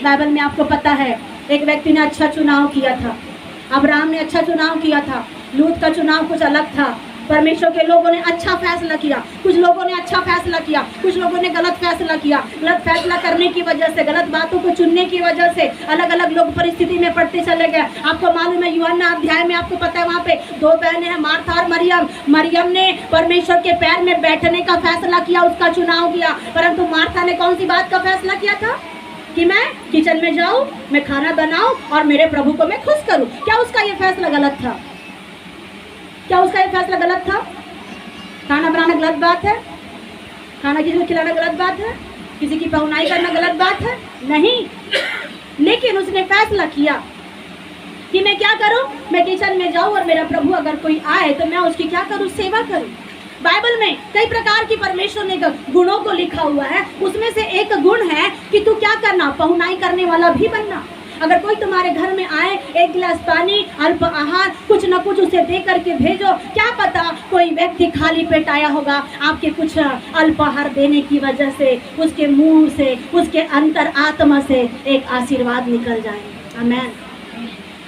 बाइबल में आपको पता है, एक व्यक्ति ने अच्छा चुनाव किया था, अब्राहम ने अच्छा चुनाव किया था, लूत का चुनाव कुछ अलग था। परमेश्वर के लोगों ने अच्छा फैसला किया, कुछ लोगों ने अच्छा फैसला किया, कुछ लोगों ने गलत फैसला किया। गलत फैसला करने की वजह से, गलत बातों को चुनने की वजह से अलग अलग लोग परिस्थिति में पड़ते चले गए। आपको मालूम है, यूहन्ना अध्याय में आपको पता है, वहाँ पे 2 बहनें हैं, मार्था और मरियम। मरियम ने परमेश्वर के पैर में बैठने का फैसला किया, उसका चुनाव किया, परंतु मार्था ने कौन सी बात का फैसला किया था कि मैं किचन में जाऊँ, मैं खाना बनाऊँ और मेरे प्रभु को मैं खुश करूँ। क्या उसका ये फैसला गलत था? क्या उसका ये फैसला गलत था? खाना बनाना गलत बात है? खाना किसी को खिलाना गलत बात है? किसी की पहुनाई करना गलत बात है? नहीं। लेकिन उसने फैसला किया कि मैं क्या करूं, मैं किचन में जाऊं और मेरा प्रभु अगर कोई आए तो मैं उसकी क्या करूं, सेवा करूं। बाइबल में कई प्रकार की परमेश्वर ने गुणों को लिखा हुआ है, उसमें से एक गुण है कि तू क्या करना, पहुनाई करने वाला भी बनना। अगर कोई तुम्हारे घर में आए, एक गिलास पानी, अल्प आहार, कुछ न कुछ उसे दे करके भेजो। क्या पता कोई व्यक्ति खाली पेट आया होगा, आपके कुछ अल्प आहार देने की वजह से उसके मुंह से, उसके अंतर आत्मा से एक आशीर्वाद निकल जाए। आमीन।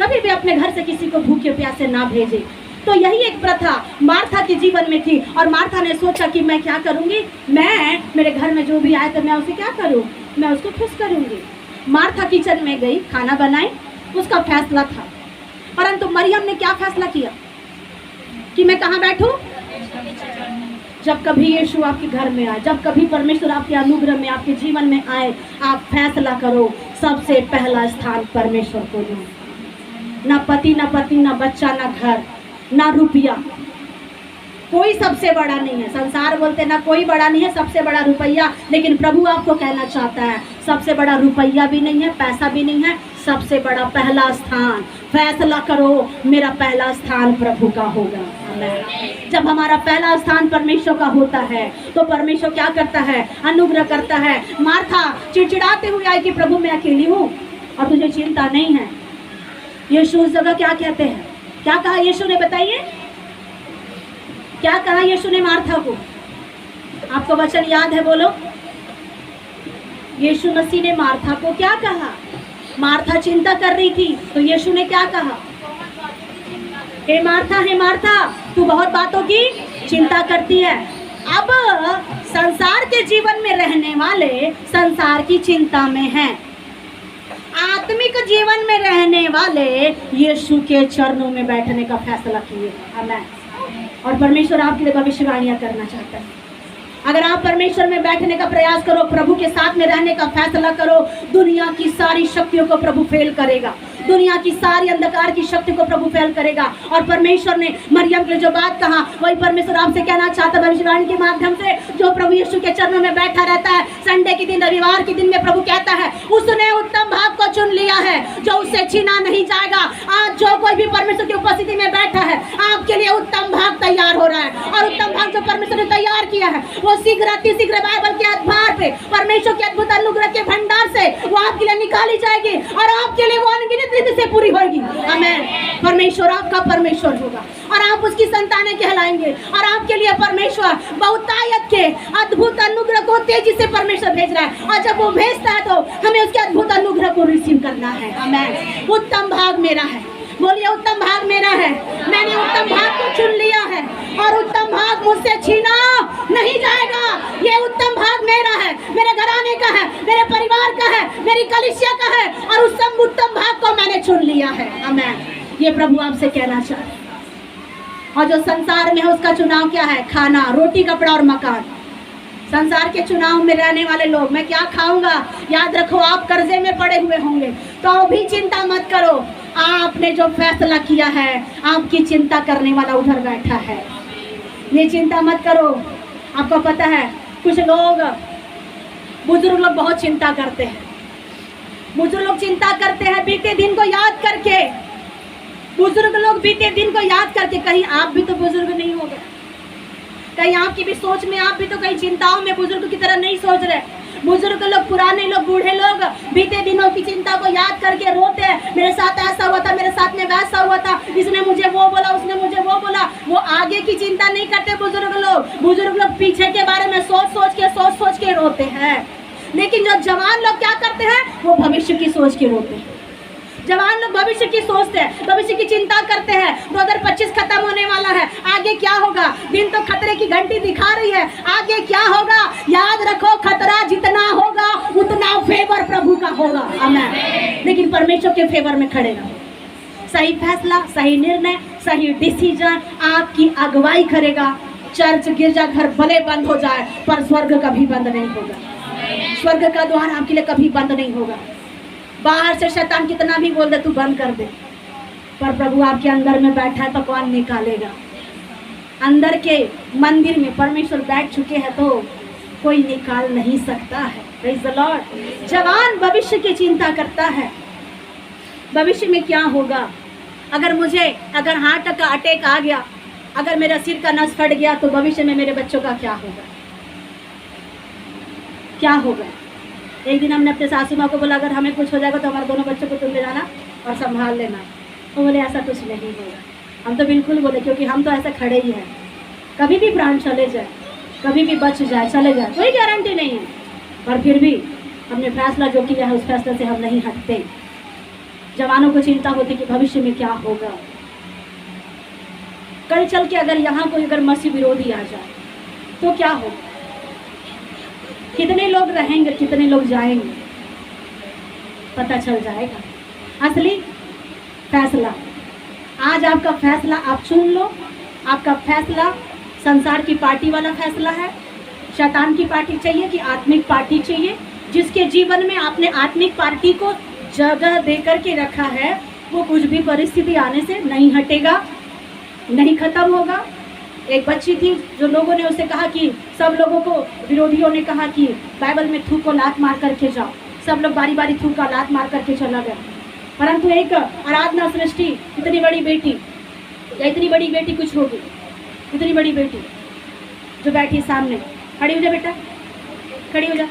कभी भी अपने घर से किसी को भूखे प्यासे ना भेजे। तो यही एक प्रथा मार्था के जीवन में थी, और मार्था ने सोचा कि मैं क्या करूँगी, मैं मेरे घर में जो भी आए तो मैं उसे क्या करूँ, मैं उसको खुश करूँगी। मार्था किचन में गई, खाना बनाई, उसका फैसला था। परंतु मरियम ने क्या फैसला किया कि मैं कहाँ बैठूं? जब कभी यीशु आपके घर में आए, जब कभी परमेश्वर आपके अनुग्रह में, आपके जीवन में आए, आप फैसला करो सबसे पहला स्थान परमेश्वर को दो। ना पति, ना पत्नी, ना बच्चा, ना घर, ना रुपया, कोई सबसे बड़ा नहीं है। संसार बोलते ना कोई बड़ा नहीं है, सबसे बड़ा रुपया। लेकिन प्रभु आपको कहना चाहता है, सबसे बड़ा रुपया भी नहीं है, पैसा भी नहीं है, सबसे बड़ा पहला स्थान। फैसला करो, मेरा पहला स्थान प्रभु का होगा। आमीन। जब हमारा पहला स्थान परमेश्वर का होता है तो परमेश्वर क्या करता है, अनुग्रह करता है। मार्था चिड़चिड़ाते हुए आई कि प्रभु मैं अकेली हूँ और तुझे चिंता नहीं है। यीशु उस जगह क्या कहते हैं, क्या कहा यीशु ने, बताइए क्या कहा यीशु ने मार्था को? आपको वचन याद है? बोलो। यीशु मसीह ने मार्था को क्या कहा? मार्था चिंता कर रही थी तो यीशु ने क्या कहा? हे मार्था, तू बहुत बातों की चिंता करती है। अब संसार के जीवन में रहने वाले संसार की चिंता में हैं। आत्मिक जीवन में रहने वाले यीशु के चरणों में बैठने का फैसला किए। आमीन। और परमेश्वर आपके लिए भविष्यवाणियां करना चाहता है। अगर आप परमेश्वर में बैठने का प्रयास करो, प्रभु के साथ में रहने का फैसला करो, दुनिया की सारी शक्तियों को प्रभु फेल करेगा, दुनिया की सारी अंधकार की शक्ति को प्रभु फेल करेगा। और परमेश्वर ने मरियम के लिए जो बात कहा, वही परमेश्वर आपसे कहना चाहता है भविष्यवाणी के माध्यम से। जो प्रभु यीशु के चरणों में बैठा रहता है, संडे के दिन, रविवार के दिन में प्रभु कहता है उसने उत्तम भाग को चुन लिया है जो उससे छीना नहीं जाएगा। आज जो कोई भी परमेश्वर की उपस्थिति में बैठा है, आपके लिए उत्तम भाग तैयार हो रहा है। और उत्तम भाग जो परमेश्वर ने तैयार किया है, वो शीघ्र अतिशीघ्र बाइबल के आधार पे परमेश्वर के अद्भुत अनुग्रह के भंडार से वो आपके लिए निकाली जाएगी और आपके लिए वो अनगिनत रीति से पूरी होगी। आमीन। परमेश्वर आपका परमेश्वर होगा और आप उसकी संतानें कहलाएंगे। और आपके लिए परमेश्वर बहुतायत के अद्भुत अनुग्रह को तेजी से परमेश्वर भेज रहा है। और जब वो भेजता है तो हमें उसके अद्भुत अनुग्रह को रिसीव करना है। आमीन। उत्तम भाग मेरा है। बोलिए, उत्तम भाग मेरा है। मैंने उत्तम भाग को चुन लिया है और उत्तम भाग मुझसे छीना नहीं जाएगा। ये उत्तम भाग मेरा है, मेरे घराने का है, मेरे परिवार का है, मेरी कलीसिया का है और उस सब उत्तम भाग को मैंने चुन लिया है। आमीन। ये प्रभु आपसे कहना चाहते हैं। और जो संसार में है उसका चुनाव क्या है? खाना, रोटी, कपड़ा और मकान। संसार के चुनाव में रहने वाले लोग, मैं क्या खाऊंगा, याद रखो आप कर्जे में पड़े हुए होंगे तो भी चिंता मत करो। आपने जो फैसला किया है, आपकी चिंता करने वाला उधर बैठा है। ये चिंता मत करो। आपको पता है कुछ लोग, बुजुर्ग लोग बहुत चिंता करते हैं। बुजुर्ग लोग चिंता करते हैं बीते दिन को याद करके। बुजुर्ग लोग बीते दिन को याद करके, कहीं आप भी तो बुजुर्ग नहीं हो गए, कहीं आपकी भी सोच में आप भी तो कहीं चिंताओं में बुजुर्ग की तरह नहीं सोच रहे। बुजुर्ग लोग, पुराने लोग, बूढ़े लोग बीते दिनों की चिंता को याद करके रोते हैं। मेरे साथ ऐसा हुआ था, मेरे साथ में वैसा हुआ था, इसने मुझे वो बोला, उसने मुझे वो बोला। वो आगे की चिंता नहीं करते बुजुर्ग लोग। बुजुर्ग लोग पीछे के बारे में सोच सोच के रोते हैं। लेकिन जो जवान लोग क्या करते हैं, वो भविष्य की सोच के रोते हैं। जवान लोग भविष्य की सोचते हैं, भविष्य की चिंता करते हैं। 2025 खत्म होने वाला है, आगे क्या होगा? दिन तो खतरे की घंटी दिखा रही है, आगे क्या होगा? याद रखो, खतरा जितना होगा उतना फेवर प्रभु का होगा। आमीन। लेकिन परमेश्वर के फेवर में खड़े रहो। सही फैसला, सही निर्णय, सही डिसीजन आपकी अगुवाई करेगा। चर्च, गिरजाघर भले बंद हो जाए पर स्वर्ग कभी बंद नहीं होगा। स्वर्ग का द्वार आपके लिए कभी बंद नहीं होगा। बाहर से शैतान कितना भी बोल दे, तू बंद कर दे, पर प्रभु आपके अंदर में बैठा है तो कौन निकालेगा? अंदर के मंदिर में परमेश्वर बैठ चुके हैं तो कोई निकाल नहीं सकता है। Praise the Lord. जवान भविष्य की चिंता करता है, भविष्य में क्या होगा। अगर हार्ट का अटैक आ गया, अगर मेरा सिर का नस फट गया तो भविष्य में मेरे बच्चों का क्या होगा? क्या होगा? एक दिन हमने अपने सासू माँ को बोला, अगर हमें कुछ हो जाएगा तो हमारे दोनों बच्चों को तुम ले जाना और संभाल लेना। तो बोले ऐसा कुछ नहीं होगा। हम तो बिल्कुल बोले, क्योंकि हम तो ऐसे खड़े ही हैं। कभी भी प्राण चले जाए, कभी भी बच जाए, चले जाए, कोई गारंटी नहीं है, पर फिर भी हमने फैसला जो किया है उस फैसले से हम नहीं हटते। जवानों को चिंता होती कि भविष्य में क्या होगा। कल चल के अगर यहाँ कोई अगर मसीह विरोधी आ जाए तो क्या होगा? कितने लोग रहेंगे, कितने लोग जाएंगे, पता चल जाएगा। असली फैसला आज आपका फैसला आप चुन लो। आपका फैसला संसार की पार्टी वाला फैसला है, शैतान की पार्टी चाहिए कि आत्मिक पार्टी चाहिए? जिसके जीवन में आपने आत्मिक पार्टी को जगह दे करके रखा है, वो कुछ भी परिस्थिति आने से नहीं हटेगा, नहीं खत्म होगा। एक बच्ची थी जो लोगों ने उसे कहा कि सब लोगों को, विरोधियों ने कहा कि बाइबल में थूक को लात मार करके जाओ। सब लोग बारी बारी थूक का लात मार करके चला गया। परंतु एक आराधना सृष्टि, इतनी बड़ी बेटी या इतनी बड़ी बेटी कुछ होगी, इतनी बड़ी बेटी जो बैठी सामने, खड़ी हो जा बेटा, खड़ी हो जा,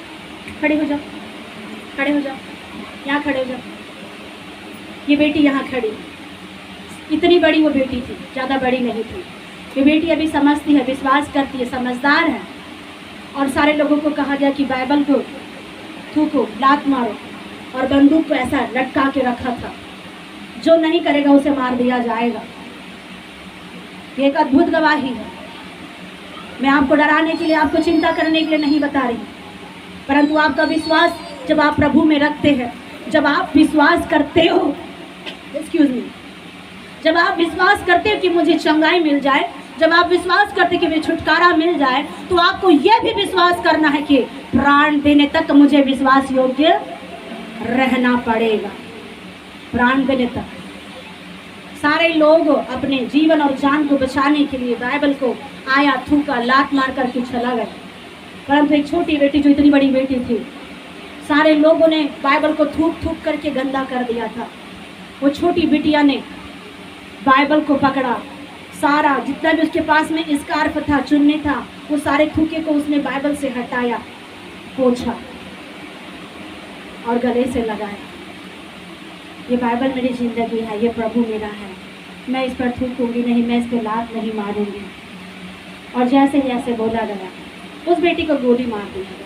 खड़ी हो जा, खड़े हो जा, यहाँ खड़े हो जा। ये बेटी यहाँ खड़ी, इतनी बड़ी वो बेटी थी, ज़्यादा बड़ी नहीं थी। ये बेटी अभी समझती है, विश्वास करती है, समझदार है। और सारे लोगों को कहा गया कि बाइबल को थूको, लात मारो, और बंदूक को ऐसा लटका के रखा था, जो नहीं करेगा उसे मार दिया जाएगा। ये एक अद्भुत गवाही है। मैं आपको डराने के लिए, आपको चिंता करने के लिए नहीं बता रही, परंतु आपका विश्वास जब आप प्रभु में रखते हैं जब आप विश्वास करते हो, एक्सक्यूज मी, जब आप विश्वास करते हो कि मुझे चंगाई मिल जाए, जब आप विश्वास करते कि मुझे छुटकारा मिल जाए, तो आपको यह भी विश्वास करना है कि प्राण देने तक मुझे विश्वास योग्य रहना पड़ेगा। प्राण देने तक सारे लोग अपने जीवन और जान को बचाने के लिए बाइबल को आया, थूका, लात मार करके चला गया, परंतु एक छोटी बेटी जो इतनी बड़ी बेटी थी, सारे लोगों ने बाइबल को थूक थूक करके गंदा कर दिया था। वो छोटी बिटिया ने बाइबल को पकड़ा, सारा जितना भी उसके पास में स्कार्फ था, चुन्नी था, वो सारे थूके को उसने बाइबल से हटाया, पोंछा और गले से लगाया। ये बाइबल मेरी ज़िंदगी है, ये प्रभु मेरा है, मैं इस पर थूकूंगी नहीं, मैं इस पर लात नहीं मारूंगी। और जैसे ही ऐसे बोला गया, उस बेटी को गोली मार दी गई,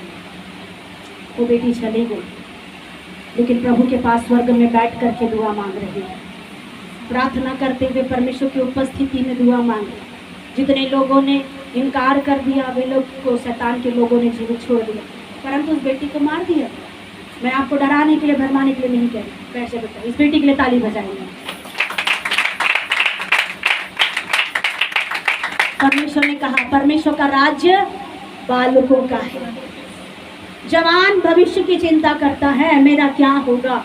वो बेटी चली गई, लेकिन प्रभु के पास स्वर्ग में बैठ करके दुआ मांग रही है, प्रार्थना करते हुए परमेश्वर की उपस्थिति में दुआ मांग रही। जितने लोगों ने इनकार कर दिया, वे लोग को शैतान के लोगों ने जीवित छोड़ दिया, परंतु उस बेटी को मार दिया। मैं आपको डराने के लिए, भरमाने के लिए नहीं कह रही, कैसे बताऊं। इस बेटी के लिए ताली बजाएंगे। परमेश्वर ने कहा, परमेश्वर का राज्य बालकों का है। जवान भविष्य की चिंता करता है, मेरा क्या होगा।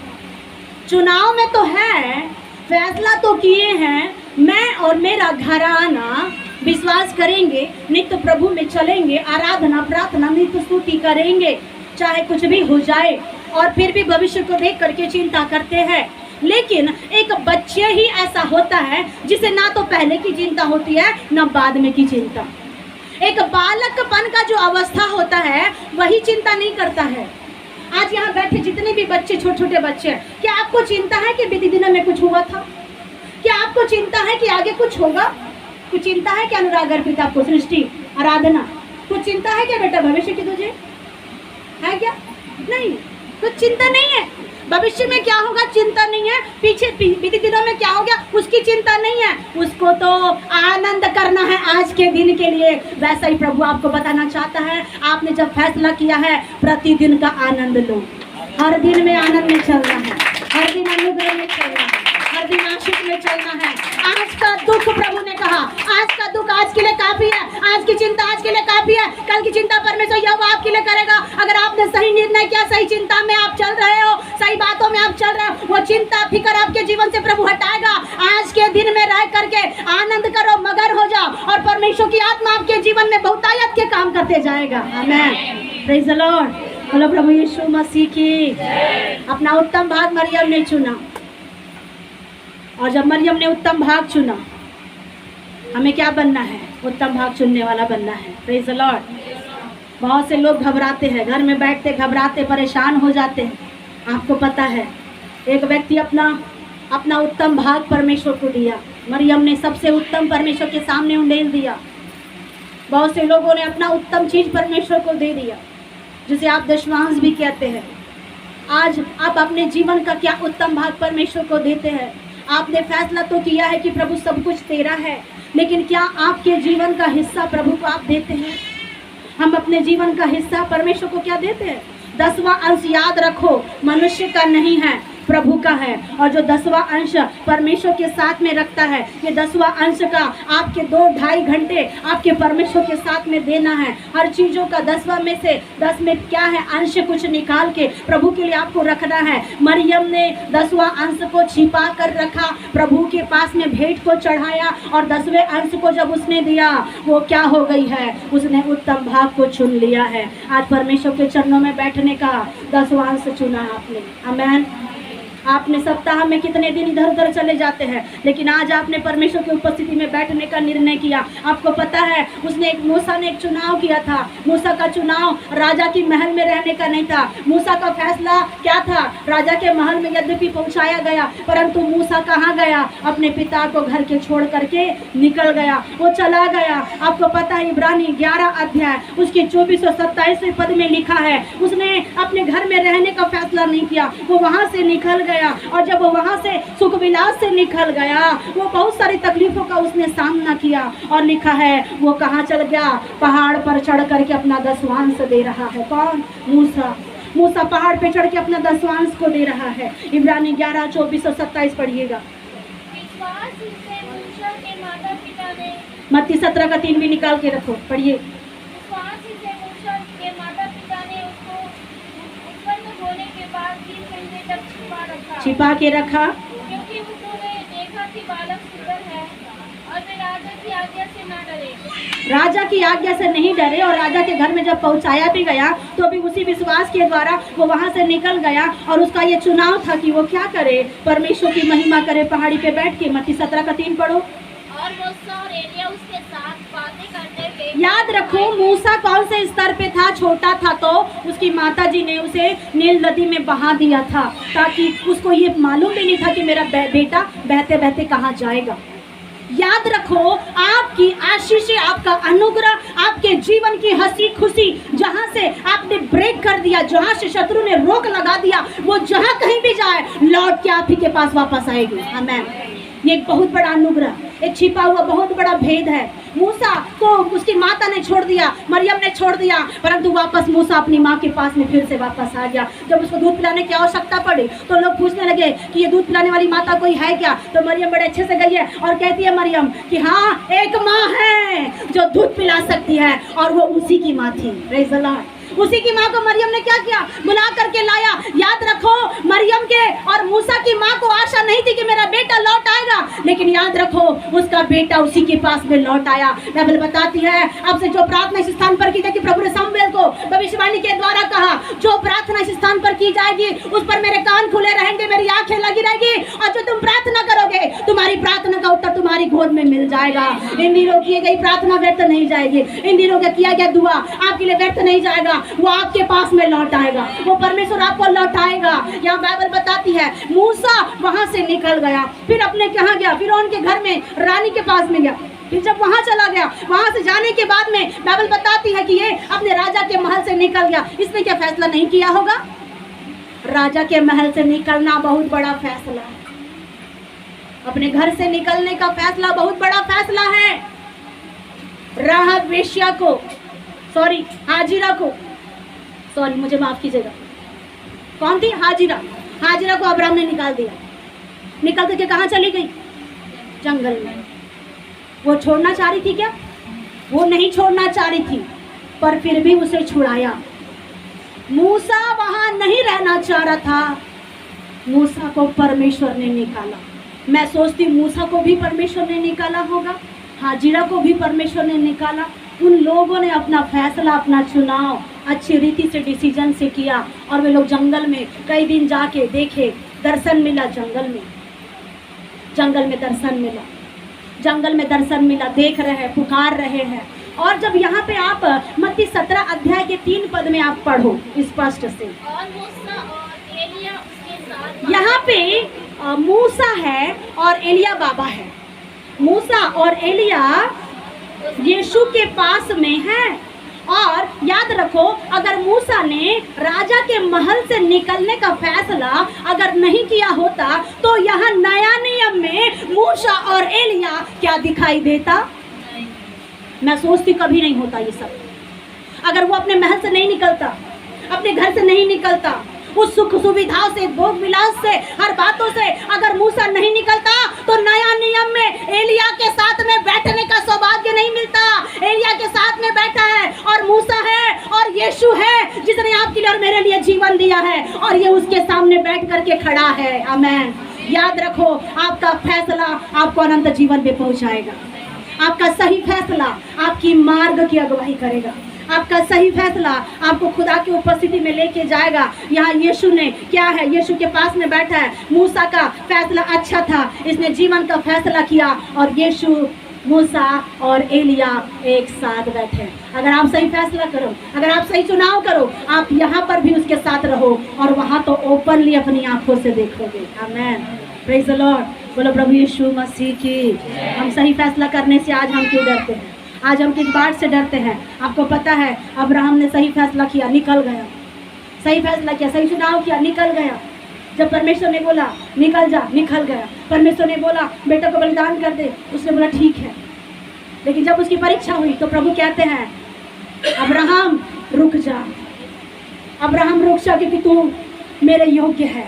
चुनाव में तो है, फैसला तो किए हैं, मैं और मेरा घराना विश्वास करेंगे, नित्य प्रभु में चलेंगे, आराधना प्रार्थना नित्य स्तुति करेंगे, चाहे कुछ भी हो जाए, और फिर भी भविष्य को देख करके चिंता करते हैं। लेकिन एक बच्चे ही ऐसा होता है जिसे ना तो पहले की चिंता होती है, ना बाद में की चिंता। एक बालकपन का जो अवस्था होता है, वही चिंता नहीं करता है। आज यहाँ बैठे जितने भी बच्चे, छोटे छोटे बच्चे, क्या आपको चिंता है कि बीते दिनों में कुछ हुआ था? क्या आपको चिंता है कि आगे कुछ होगा? कुछ चिंता है क्या अनुराग अर्पित आपको, सृष्टि, आराधना? कुछ चिंता है क्या बेटा भविष्य की? तुझे है क्या? नहीं, कुछ चिंता नहीं है। भविष्य में क्या होगा चिंता नहीं है, पीछे बीते दिनों में क्या हो गया उसकी चिंता नहीं है। उसको तो आनंद करना है आज के दिन के लिए। वैसा ही प्रभु आपको बताना चाहता है, आपने जब फैसला किया है प्रतिदिन का आनंद लो। हर दिन में आनंद में चलना है, हर दिन अनुग्रह में चलना है, हर दिन आशीष में चलना है। आज का दुख, प्रभु ने कहा आज का दुख आज के लिए काफी है, आज की चिंता आज के लिए काफी है, कल की चिंता परमेश्वर यहोवा आपके लिए करेगा। अगर आपने सही निर्णय किया, सही चिंता में आप चल रहे हो, सही बातों में आप चल रहे हो, वो चिंता फिकर आपके जीवन से प्रभु हटाएगा। आज के दिन में रह करके आनंद करो, मगर हो जाओ, और परमेश्वर की आत्मा आपके जीवन में बहुतायत के काम करते जाएगा। आमीन, प्रेज द लॉर्ड। बोलो प्रभु यीशु मसीह की। अपना उत्तम भाग मरियम ने चुना, और जब मरियम ने उत्तम भाग चुना, हमें क्या बनना है? उत्तम भाग चुनने वाला बनना है। Praise the Lord. बहुत से लोग घबराते हैं, घर में बैठते घबराते परेशान हो जाते हैं। आपको पता है, एक व्यक्ति अपना उत्तम भाग परमेश्वर को दिया। मरियम ने सबसे उत्तम परमेश्वर के सामने उंडेल दिया। बहुत से लोगों ने अपना उत्तम चीज परमेश्वर को दे दिया, जिसे आप दशमांश भी कहते हैं। आज आप अपने जीवन का क्या उत्तम भाग परमेश्वर को देते हैं? आपने फैसला तो किया है कि प्रभु सब कुछ तेरा है, लेकिन क्या आपके जीवन का हिस्सा प्रभु को आप देते हैं? हम अपने जीवन का हिस्सा परमेश्वर को क्या देते हैं? 10वां अंश याद रखो, मनुष्य का नहीं है, प्रभु का है। और जो 10वां अंश परमेश्वर के साथ में रखता है, ये 10वां अंश का आपके 2-2.5 घंटे आपके परमेश्वर के साथ में देना है। हर चीज़ों का 10वां में से 10 में क्या है अंश कुछ निकाल के प्रभु के लिए आपको रखना है। मरियम ने 10वां अंश को छिपा कर रखा, प्रभु के पास में भेंट को चढ़ाया, और 10वें अंश को जब उसने दिया, वो क्या हो गई है? उसने उत्तम भाग को चुन लिया है। आज परमेश्वर के चरणों में बैठने का 10वां अंश चुना आपने। आमीन। आपने सप्ताह में कितने दिन इधर उधर चले जाते हैं, लेकिन आज आपने परमेश्वर की उपस्थिति में बैठने का निर्णय किया। आपको पता है, मूसा ने एक चुनाव किया था। मूसा का चुनाव राजा की महल में रहने का नहीं था। मूसा का फैसला क्या था? राजा के महल में यद्यपि पहुंचाया गया, परंतु मूसा कहाँ गया? अपने पिता को घर के छोड़ करके निकल गया, वो चला गया। आपको पता है, इब्रानी 11 अध्याय उसके 24 और 27 पद में लिखा है, उसने अपने घर में रहने का फैसला नहीं किया, वो वहाँ से निकल गया। और जब वो वहां से सुख विलास से निकल गया, वो बहुत सारी तकलीफों का उसने सामना किया। और लिखा है वो कहाँ चल गया? पहाड़ पर चढ़ करके अपना 10वां अंश दे रहा है। कौन? मूसा। मूसा पहाड़ पे चढ़ के अपना दसवांश को दे रहा है। इब्रानी 11, 24 और 27 पढ़िएगा। विश्वास से मूसा के माता पिता ने मत्ती 17 का 3 भी निकाल के रखो, पढ़िए। विश्वास से मूसा के माता पिता ने उसको उत्पन्न होने के बाद 3 महीने तक छिपा के रखा, क्योंकि उन्होंने देखा कि बालक सुंदर है और वे राजा की आज्ञा से न डरे। राजा की आज्ञा से नहीं डरे और राजा के घर में जब पहुंचाया भी गया तो भी उसी विश्वास के द्वारा वो वहां से निकल गया और उसका ये चुनाव था कि वो क्या करे, परमेश्वर की महिमा करे पहाड़ी पे बैठ के। मत्ती 17 का 3 पढ़ो। और मूसा और एलिया उसके साथ बातें करते थे। याद रखो मूसा कौन से स्तर पे था, छोटा था तो उसकी माता जी ने उसे नील नदी में बहा दिया था ताकि उसको ये मालूम भी नहीं था कि मेरा बेटा बहते बहते कहाँ जाएगा। याद रखो आपकी आशीष, आपका अनुग्रह, आपके जीवन की हंसी खुशी जहाँ से आपने ब्रेक कर दिया, जहाँ से शत्रु ने रोक लगा दिया, वो जहाँ कहीं भी जाए लौट के आप ही के पास वापस आएगी। आमीन। ये एक बहुत बड़ा अनुग्रह, एक छिपा हुआ बहुत बड़ा भेद है। मूसा को उसकी माता ने छोड़ दिया, मरियम ने छोड़ दिया, परंतु वापस मूसा अपनी माँ के पास में फिर से वापस आ गया। जब उसको दूध पिलाने की आवश्यकता पड़ी तो लोग पूछने लगे कि ये दूध पिलाने वाली माता कोई है क्या। तो मरियम बड़े अच्छे से गई है और कहती है मरियम कि हाँ, एक माँ है जो दूध पिला सकती है और वो उसी की माँ थी। Praise the Lord. उसी की माँ को मरियम ने क्या किया, बुला करके लाया। याद रखो मरियम के और मूसा की माँ को आशा नहीं थी कि मेरा बेटा लौट आएगा, लेकिन याद रखो उसका बेटा उसी के पास में लौट आया। बाइबल बताती है अब से जो प्रार्थना इस स्थान पर की जाएगी, प्रभु ने शमूएल को भविष्यवाणी के द्वारा कहा, जो प्रार्थना इस स्थान पर की जाएगी उस पर मेरे कान खुले रहेंगे, मेरी आंखें लगी रहेगी और जो तुम प्रार्थना करोगे तुम्हारी प्रार्थना का उत्तर तुम्हारी गोद में मिल जाएगा। इन दिनों की गई प्रार्थना व्यर्थ नहीं जाएगी, इन दिनों का किया गया दुआ आपके लिए व्यर्थ नहीं जाएगा, वो आपके पास में लौट आएगा, वो परमेश्वर आपको लौटाएगा। यहाँ बाइबल बताती है मूसा वहां से निकल गया, फिर अपने कहाँ गया, फिर उनके घर में रानी के पास में गया। फिर जब वहां चला गया, वहां से जाने के बाद में बाइबल बताती है कि ये अपने राजा के महल से निकल गया। इसने क्या फैसला नहीं किया होगा? राजा के महल से निकलना बहुत बड़ा फैसला है, अपने घर से निकलने का फैसला बहुत बड़ा फैसला है। राहब वेश्या को, सॉरी हाजिरा को, सॉरी मुझे माफ कीजिएगा, कौन थी? हाजिरा। हाजिरा को अब्राहम ने निकाल दिया। निकल करके कहाँ चली गई? जंगल में। वो छोड़ना चाह रही थी क्या? वो नहीं छोड़ना चाह रही थी, पर फिर भी उसे छुड़ाया। मूसा वहां नहीं रहना चाह रहा था, मूसा को परमेश्वर ने निकाला। मैं सोचती मूसा को भी परमेश्वर ने निकाला होगा, हाजिरा को भी परमेश्वर ने निकाला। उन लोगों ने अपना फैसला, अपना चुनाव अच्छी रीति से डिसीजन से किया और वे लोग जंगल में कई दिन जाके देखे, दर्शन मिला जंगल में, जंगल में दर्शन मिला, जंगल में दर्शन मिला, देख रहे हैं, पुकार रहे हैं। और जब यहाँ पे आप मत्ती 17 अध्याय के 3 पद में आप पढ़ो स्पष्ट से, और मूसा और एलिया उसके साथ, यहाँ पे मूसा है और एलिया बाबा है। मूसा और एलिया यीशु के पास में है। और याद रखो अगर मूसा ने राजा के महल से निकलने का फैसला अगर नहीं किया होता तो यहाँ नया नियम में मूसा और एलिया क्या दिखाई देता? मैं सोचती कभी नहीं होता ये सब। अगर वो अपने महल से नहीं निकलता, अपने घर से नहीं निकलता, उस सुख सुविधाओं से, भोग विलास से, हर बातों से अगर मूसा नहीं निकलता तो नया नियम में एलिया के साथ में बैठने का सौभाग्य नहीं मिलता। एलिया के साथ में बैठा है और मूसा है और यीशु है जिसने आपके लिए और मेरे लिए जीवन दिया है और ये उसके सामने बैठ करके खड़ा है। आमीन। याद रखो आपका फैसला आपको अनंत जीवन में पहुंचाएगा। आपका सही फैसला आपकी मार्ग की अगुवाई करेगा। आपका सही फैसला आपको खुदा की उपस्थिति में लेके जाएगा। यहाँ यीशु ने क्या है, यीशु के पास में बैठा है। मूसा का फैसला अच्छा था, इसने जीवन का फैसला किया और यीशु, मूसा और एलिया एक साथ बैठे। अगर आप सही फैसला करो, अगर आप सही चुनाव करो, आप यहाँ पर भी उसके साथ रहो और वहाँ तो ओपनली अपनी आंखों से देखोगे। आमीन। Praise the lord. बोलो प्रभु यीशु मसीह की। हम सही फैसला करने से आज हम क्यों डरते हैं? आज हम किस बात से डरते हैं? आपको पता है अब्राहम ने सही फैसला किया, निकल गया। सही फैसला किया, सही चुनाव किया, निकल गया। जब परमेश्वर ने बोला निकल जा, निकल गया। परमेश्वर ने बोला बेटा को बलिदान कर दे, उसने बोला ठीक है। लेकिन जब उसकी परीक्षा हुई तो प्रभु कहते हैं अब्राहम रुक जा। अब्राहम रुक सके कि तू मेरे योग्य है,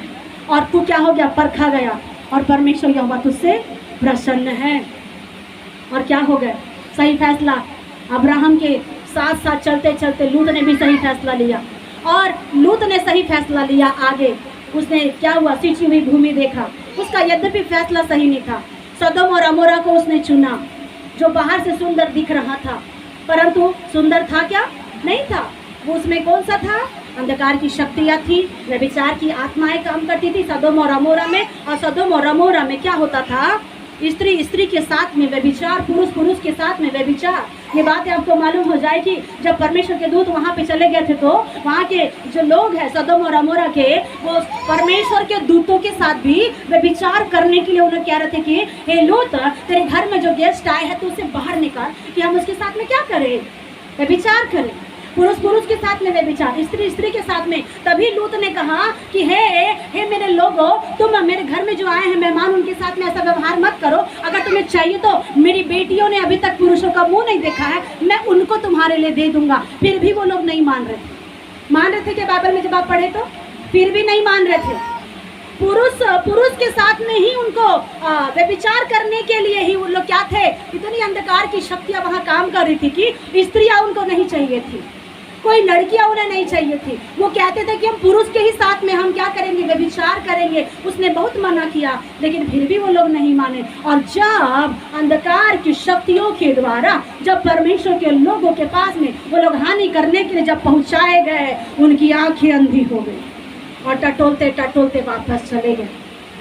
और तू क्या हो गया, परखा गया, और परमेश्वर यहोवा तुझसे प्रसन्न है। और क्या हो गया, सही फैसला। अब्राहम के साथ साथ चलते चलते लूत ने भी सही फैसला लिया, और लूत ने सही फैसला लिया। आगे उसने क्या हुआ, सींची हुई भूमि देखा। उसका यद्यपि फैसला सही नहीं था, सदोम और अमोरा को उसने चुना, जो बाहर से सुंदर दिख रहा था, परंतु सुंदर था क्या, नहीं था। वो उसमें कौन सा था, अंधकार की शक्तियाँ थी, व्यभिचार की आत्माएं काम करती थी सदोम और अमोरा में। और सदोम और अमोरा में क्या होता था, स्त्री स्त्री के साथ में व्यभिचार, पुरुष पुरुष के साथ में व्यभिचार। ये बातें आपको मालूम हो जाएगी। जब परमेश्वर के दूत वहाँ पे चले गए थे तो वहाँ के जो लोग हैं सदोम और अमोरा के, वो परमेश्वर के दूतों के साथ भी व्यभिचार करने के लिए उन्हें कह रहे थे कि हे लूत, तेरे घर में जो गेस्ट आए हैं तो उसे बाहर निकाल, कि हम उसके साथ में क्या करें, व्यभिचार करें। पुरुष पुरुष के साथ में व्यभिचार, स्त्री स्त्री के साथ में। तभी लूत ने कहा कि हे मेरे लोगों, तुम मेरे घर में जो आए हैं मेहमान, उनके साथ में ऐसा व्यवहार मत करो। अगर तुम्हें चाहिए तो मेरी बेटियों ने अभी तक पुरुषों का मुंह नहीं देखा है, मैं उनको तुम्हारे लिए दे दूंगा। फिर भी वो लोग नहीं मान रहे थे कि बाइबल में जब आप पढ़े तो फिर भी नहीं मान रहे थे। पुरुष के साथ में ही उनको व्यभिचार करने के लिए ही वो लोग क्या थे, इतनी अंधकार की शक्तियां वहाँ काम कर रही थी कि स्त्रियां उनको नहीं चाहिए थी, कोई लड़कियां उन्हें नहीं चाहिए थी। वो कहते थे कि हम पुरुष के ही साथ में हम क्या करेंगे, व्यभिचार करेंगे। उसने बहुत मना किया, लेकिन फिर भी वो लोग नहीं माने। और जब अंधकार की शक्तियों के द्वारा जब परमेश्वर के लोगों के पास में वो लोग हानि करने के लिए जब पहुंचाए गए, उनकी आंखें अंधी हो गई और टटोलते टटोलते वापस चले गए।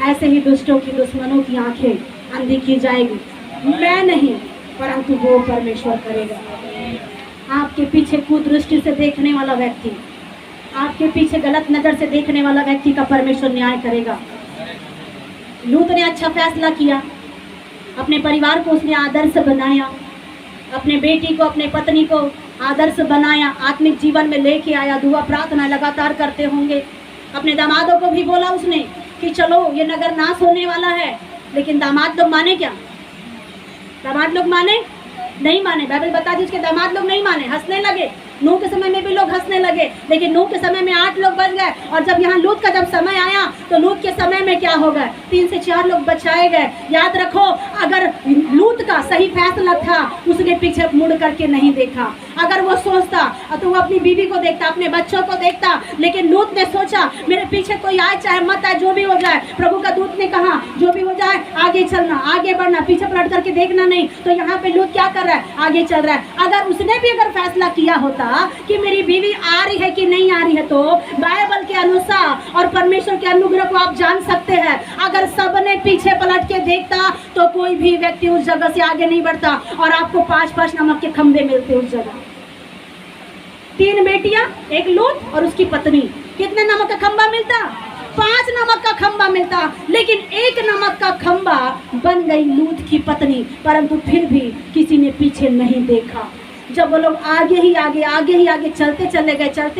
ऐसे ही दुष्टों की, दुश्मनों की आंखें अंधी की जाएगी। मैं नहीं, परंतु वो परमेश्वर करेगा। आपके पीछे कुदृष्टि से देखने वाला व्यक्ति, आपके पीछे गलत नजर से देखने वाला व्यक्ति का परमेश्वर न्याय करेगा। लूत ने अच्छा फैसला किया, अपने परिवार को उसने आदर्श बनाया, अपने बेटी को, अपने पत्नी को आदर्श बनाया, आत्मिक जीवन में लेके आया। दुआ प्रार्थना लगातार करते होंगे। अपने दामादों को भी बोला उसने कि चलो ये नगर नाश होने वाला है, लेकिन दामाद लोग माने क्या, दामाद लोग माने नहीं माने। बाइबल बताती है उसके दामाद लोग नहीं माने, हंसने लगे। नूह के समय में भी लोग हंसने लगे, लेकिन नूह के समय में 8 लोग बच गए। और जब यहाँ लूत का जब समय आया तो लूत के समय में क्या हो गए, 3 से 4 लोग बचाए गए। याद रखो, अगर लूत का सही फैसला था, उसने पीछे मुड़ करके नहीं देखा। अगर वो सोचता तो वो अपनी बीवी को देखता, अपने बच्चों को देखता, लेकिन लूत ने सोचा मेरे पीछे कोई आए चाहे मत आए, जो भी हो जाए। प्रभु का दूत ने कहा जो भी हो जाए आगे चलना, आगे बढ़ना, पीछे पलट करके देखना नहीं। तो यहाँ पे लूत क्या कर रहा है, आगे चल रहा है। अगर उसने भी अगर फैसला किया होता कि मेरी बीवी आ रही है कि नहीं आ रही है, तो बाइबल के अनुसार और परमेश्वर के अनुग्रह को आप जान सकते हैं, अगर सबने पीछे पलट के देखता तो कोई भी व्यक्ति उस जगह से आगे नहीं बढ़ता और आपको 5-5 नमक के खंबे मिलते उस जगह। 3 बेटियां, एक लूत और उसकी पत्नी, कितने नमक का खंबा मिलता, 5 नमक का खंबा मिलता। लेकिन 1 नमक का खंबा बन गई लूत की पत्नी, परंतु फिर भी किसी ने पीछे नहीं देखा। जब वो लोग आगे ही आगे चलते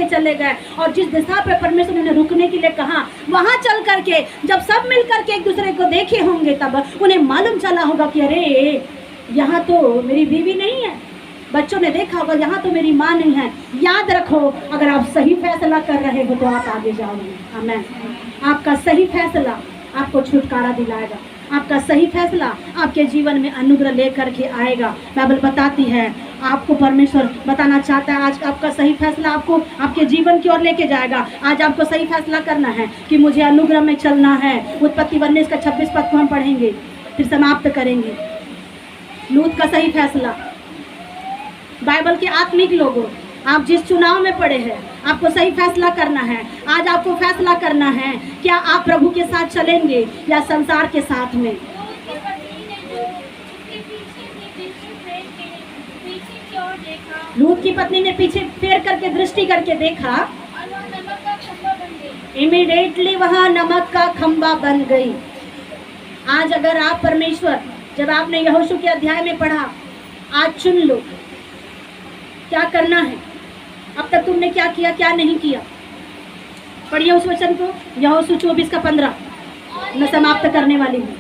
चले गए और जिस दिशा पे परमेश्वर ने रुकने के लिए कहा वहां चल करके जब सब मिल करके एक दूसरे को देखे होंगे, तब उन्हें मालूम चला होगा कि अरे यहाँ तो मेरी बीवी नहीं है। बच्चों ने देखा होगा यहाँ तो मेरी माँ नहीं है। याद रखो, अगर आप सही फैसला कर रहे हो तो आप आगे जाओगे। आमीन। आपका सही फैसला आपको छुटकारा दिलाएगा, आपका सही फैसला आपके जीवन में अनुग्रह लेकर के आएगा। बाइबल बताती है, आपको परमेश्वर बताना चाहता है, आज आपका सही फैसला आपको आपके जीवन की ओर लेके जाएगा। आज आपको सही फैसला करना है कि मुझे अनुग्रह में चलना है। उत्पत्ति 19 का 26 पद को हम पढ़ेंगे, फिर समाप्त करेंगे। लूत का सही फैसला। बाइबल के आत्मिक लोगों, आप जिस चुनाव में पड़े हैं, आपको सही फैसला करना है। आज आपको फैसला करना है, क्या आप प्रभु के साथ चलेंगे या संसार के साथ में। लूत की पत्नी ने पीछे फेर करके दृष्टि करके देखा, इमीडिएटली वहाँ नमक का खंबा बन गई। आज अगर आप परमेश्वर, जब आपने यहोशू के अध्याय में पढ़ा, आज चुन लो क्या करना है। अब तक तुमने क्या किया, क्या नहीं किया। पढ़िए उस वचन को, यहोशू 24 का 15। मैं समाप्त करने वाली हूँ।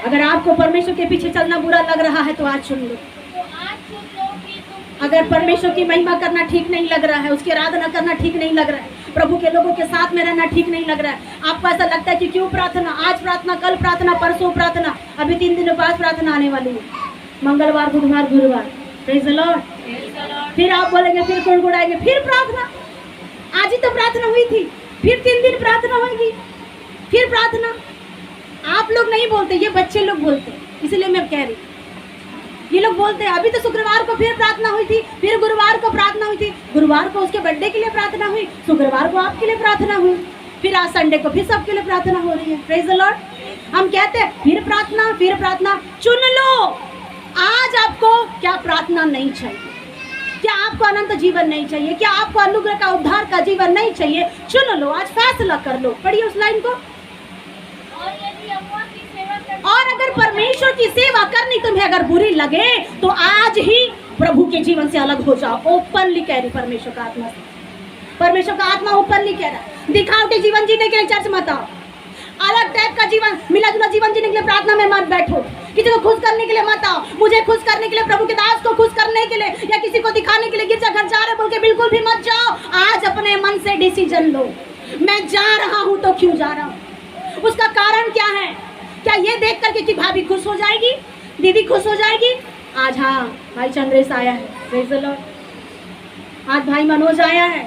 अगर आपको परमेश्वर के पीछे चलना बुरा लग रहा है तो आज चुन लो। अगर परमेश्वर की महिमा करना ठीक नहीं लग रहा है, उसकी आराधना करना ठीक नहीं लग रहा है, प्रभु के लोगों के साथ में रहना ठीक नहीं लग रहा है, आपको ऐसा लगता है कि क्यों प्रार्थना, आज प्रार्थना, कल प्रार्थना, परसों प्रार्थना, अभी 3 दिनों बाद प्रार्थना आने वाली है, मंगलवार, बुधवार, गुरुवार, प्रेज द लॉर्ड। फिर आप बोलेंगे, फिर गुड़गुड़ाएंगे, फिर प्रार्थना, आज ही तो प्रार्थना हुई थी, फिर 3 दिन प्रार्थना होगी, फिर प्रार्थना। आप लोग नहीं बोलते, ये बच्चे लोग बोलते, इसलिए मैं कह रही, ये लोग बोलते हैं अभी तो शुक्रवार को फिर प्रार्थना हुई थी, फिर गुरुवार को प्रार्थना हुई थी, गुरुवार को उसके बर्थडे के लिए प्रार्थना हुई, शुक्रवार को आपके लिए प्रार्थना हुई, फिर आज संडे को फिर सबके लिए प्रार्थना हो रही है। Praise the Lord. हम कहते हैं फिर प्रार्थना, चुन लो। आज आपको क्या प्रार्थना नहीं चाहिए? क्या आपको अनंत जीवन नहीं चाहिए? क्या आपको अनुग्रह का, उद्धार का जीवन नहीं चाहिए? चुन लो, आज फैसला कर लो। पढ़िए उस लाइन को। और यदि अम्मा की सेवा करनी, और अगर परमेश्वर की सेवा करनी तुम्हें अगर बुरी लगे तो आज ही प्रभु के जीवन से अलग हो जाओ। ओपनली कह रही परमेश्वर का आत्मा से, परमेश्वर का आत्मा ओपनली कह रहा है, दिखावटी जीवन जीने के लिए चर्च मत आओ, अलग टाइप का जीवन, मिला जुला जीवन जीने के लिए प्रार्थना में मत बैठो, किसी को खुश करने के लिए मत आओ, मुझे खुश करने के लिए, प्रभु के दास को खुश करने के लिए, या किसी को दिखाने के लिए गिरजा घर जा रहे बोल के बिल्कुल भी मत जाओ। आज अपने मन से डिसीजन लो, मैं जा रहा हूं तो क्यों जा रहा हूं, उसका कारण क्या है? क्या ये देख करके कि भाभी खुश हो जाएगी, दीदी खुश हो जाएगी? आज हाँ भाई चंद्रेश आया है, प्रेज द लॉर्ड, आज भाई मनोज आया है,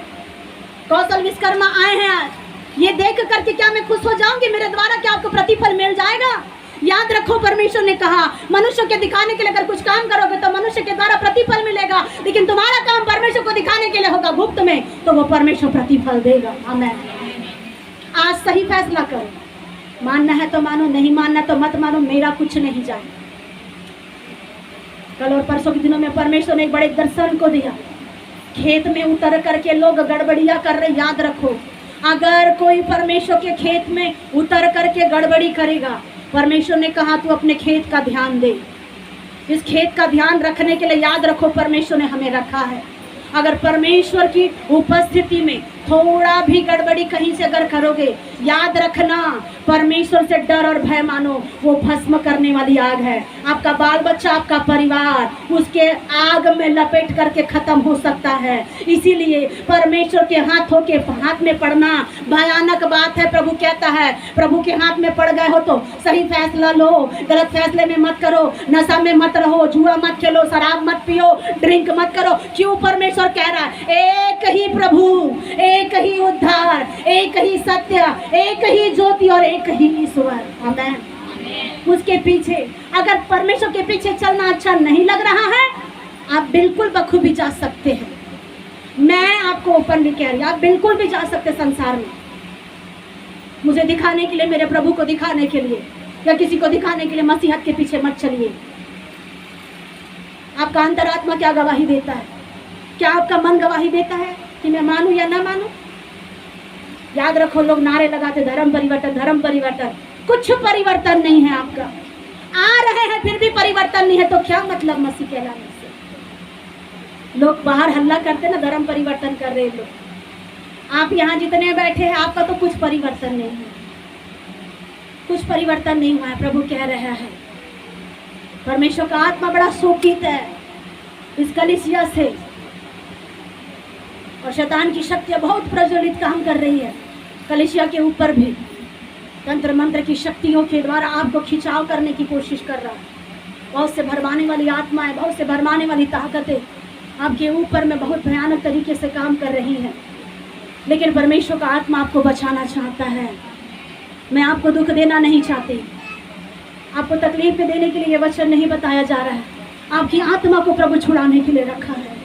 कौशल विश्वकर्मा आए हैं, आज ये देख करके क्या मैं खुश हो जाऊंगी? मेरे द्वारा क्या आपको प्रतिफल मिल जाएगा? याद रखो, परमेश्वर ने कहा मनुष्य के दिखाने के लिए अगर कुछ काम करोगे तो मनुष्य के द्वारा प्रतिफल मिलेगा, लेकिन तुम्हारा काम परमेश्वर को दिखाने के लिए होगा गुप्त में, तो वो परमेश्वर प्रतिफल देगा। आमीन। आज सही फैसला करो, मानना है तो मानो, नहीं मानना तो मत मानो, मेरा कुछ नहीं जाए। कल और परसों के दिनों में परमेश्वर ने एक बड़े दर्शन को दिया, खेत में उतर करके लोग गड़बड़ियां कर रहे। याद रखो, अगर कोई परमेश्वर के खेत में उतर करके गड़बड़ी करेगा, परमेश्वर ने कहा तू अपने खेत का ध्यान दे। इस खेत का ध्यान रखने के लिए याद रखो परमेश्वर ने हमें रखा है। अगर परमेश्वर की उपस्थिति में थोड़ा भी गड़बड़ी कहीं से अगर करोगे, याद रखना परमेश्वर से डर और भय मानो, वो भस्म करने वाली आग है। आपका बाल बच्चा, आपका परिवार उसके आग में लपेट करके खत्म हो सकता है। इसीलिए परमेश्वर के हाथ में पड़ना भयानक बात है। प्रभु कहता है प्रभु के हाथ में पड़ गए हो तो सही फैसला लो, गलत फैसले में मत करो, नशा में मत रहो, जुआ मत खेलो, शराब मत पियो, ड्रिंक मत करो। क्यों? परमेश्वर कह रहा है एक ही प्रभु, एक ही उद्धार, एक ही सत्य, एक ही ज्योति और एक ही ईश्वर। आमीन। उसके पीछे, अगर परमेश्वर के पीछे चलना अच्छा नहीं लग रहा है, आप बिल्कुल बखूबी जा सकते हैं। मैं आपको ओपनली कह रही हूँ, आप बिल्कुल भी जा सकते संसार में, मुझे दिखाने के लिए, मेरे प्रभु को दिखाने के लिए, या किसी को दिखाने के लिए मसीहत के पीछे मत चलिए। आपका अंतरात्मा क्या गवाही देता है? क्या आपका मन गवाही देता है कि मैं मानूं या ना मानूं? याद रखो, लोग नारे लगाते धर्म परिवर्तन, धर्म परिवर्तन, कुछ परिवर्तन नहीं है आपका। आ रहे हैं फिर भी परिवर्तन नहीं है, तो क्या मतलब मसीह कहलाने से? लोग बाहर हल्ला करते ना, धर्म परिवर्तन कर रहे लोग। आप यहाँ जितने बैठे हैं, आपका तो कुछ परिवर्तन नहीं है, कुछ परिवर्तन नहीं हुआ है। प्रभु कह रहा है, परमेश्वर का आत्मा बड़ा शोकित है इस कलीसिया से, और शैतान की शक्तियाँ बहुत प्रज्वलित काम कर रही है कलीसिया के ऊपर भी। तंत्र मंत्र की शक्तियों के द्वारा आपको खिंचाव करने की कोशिश कर रहा है। बहुत से भरमाने वाली आत्माएं, बहुत से भरमाने वाली ताकतें आपके ऊपर में बहुत भयानक तरीके से काम कर रही हैं, लेकिन परमेश्वर का आत्मा आपको बचाना चाहता है। मैं आपको दुख देना नहीं चाहती, आपको तकलीफ देने के लिए ये वचन नहीं बताया जा रहा है। आपकी आत्मा को प्रभु छुड़ाने के लिए रखा है।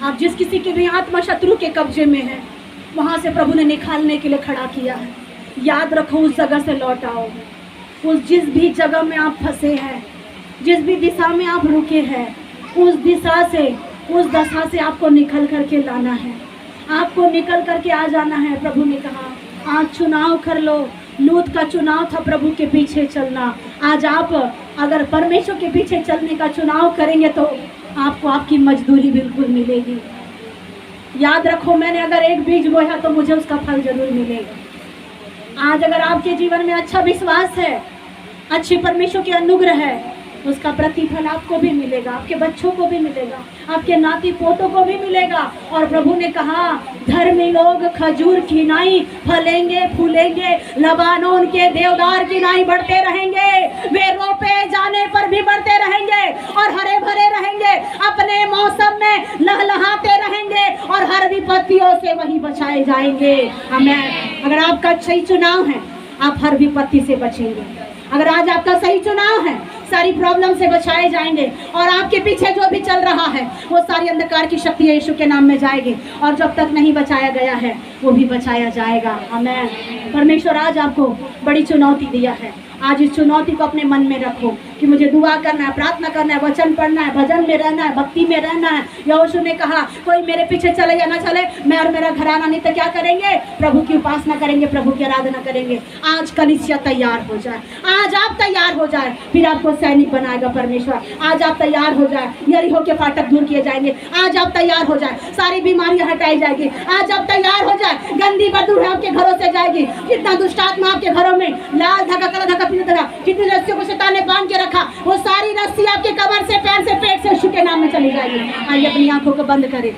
आप जिस किसी की भी आत्मा शत्रु के कब्जे में है, वहाँ से प्रभु ने निकालने के लिए खड़ा किया है। याद रखो, उस जगह से लौट आओ। उस जिस भी जगह में आप फंसे हैं, जिस भी दिशा में आप रुके हैं, उस दिशा से, उस दशा से आपको निकल करके लाना है, आपको निकल करके आ जाना है। प्रभु ने कहा आज चुनाव कर लो। लूत का चुनाव था प्रभु के पीछे चलना। आज आप अगर परमेश्वर के पीछे चलने का चुनाव करेंगे तो आपको आपकी मजदूरी बिल्कुल मिलेगी। याद रखो, मैंने अगर एक बीज बोया तो मुझे उसका फल जरूर मिलेगा। आज अगर आपके जीवन में अच्छा विश्वास है, अच्छी परमेश्वर की अनुग्रह है, उसका प्रतिफल आपको भी मिलेगा, आपके बच्चों को भी मिलेगा, आपके नाती पोतों को भी मिलेगा। और प्रभु ने कहा धर्मी लोग खजूर की नाई फलेंगे फूलेंगे, लबानोन के देवदार की नाई बढ़ते रहेंगे, वे रोपे जाने पर भी बढ़ते रहेंगे और हरे भरे रहेंगे, अपने मौसम में लहलहाते रहेंगे और हर विपत्तियों से वही बचाए जाएंगे। आमीन। अगर आपका सही चुनाव है आप हर विपत्ति से बचेंगे। अगर आज आपका सही चुनाव है सारी प्रॉब्लम से बचाए जाएंगे और आपके पीछे जो भी चल रहा है वो सारी अंधकार की शक्ति यीशु के नाम में जाएगी और जब तक नहीं बचाया गया है वो भी बचाया जाएगा। आमीन। परमेश्वर आज आपको बड़ी चुनौती दिया है। आज इस चुनौती को अपने मन में रखो कि मुझे दुआ करना है, प्रार्थना करना है, वचन पढ़ना है, भजन में रहना है, भक्ति में रहना है। यहोशू ने कहा कोई मेरे पीछे चले या ना चले, मैं और मेरा घराना नहीं तो क्या करेंगे, प्रभु की उपासना करेंगे, प्रभु की आराधना करेंगे। आज कलीसिया तैयार हो जाए, आज आप तैयार हो जाए, फिर आपको सैनिक बनाएगा परमेश्वर। आज आप तैयार हो जाए, यरीहो के फाटक दूर किए जाएंगे। आज आप तैयार हो जाए, सारी बीमारियां हटाई जाएगी। आज आप तैयार हो जाए, गंदी बदबू आपके घरों से जाएगी। कितना दुष्ट आत्मा आपके घरों में लाल धागा काला धागा पीला धागा, कितनी रस्सियों को शैतान ने बांध के रखा, वो सारी रस्सी आपके कमर से, पैर से, पेट से यीशु के नाम में चली जाएगी। आइए अपनी आंखों को बंद करें।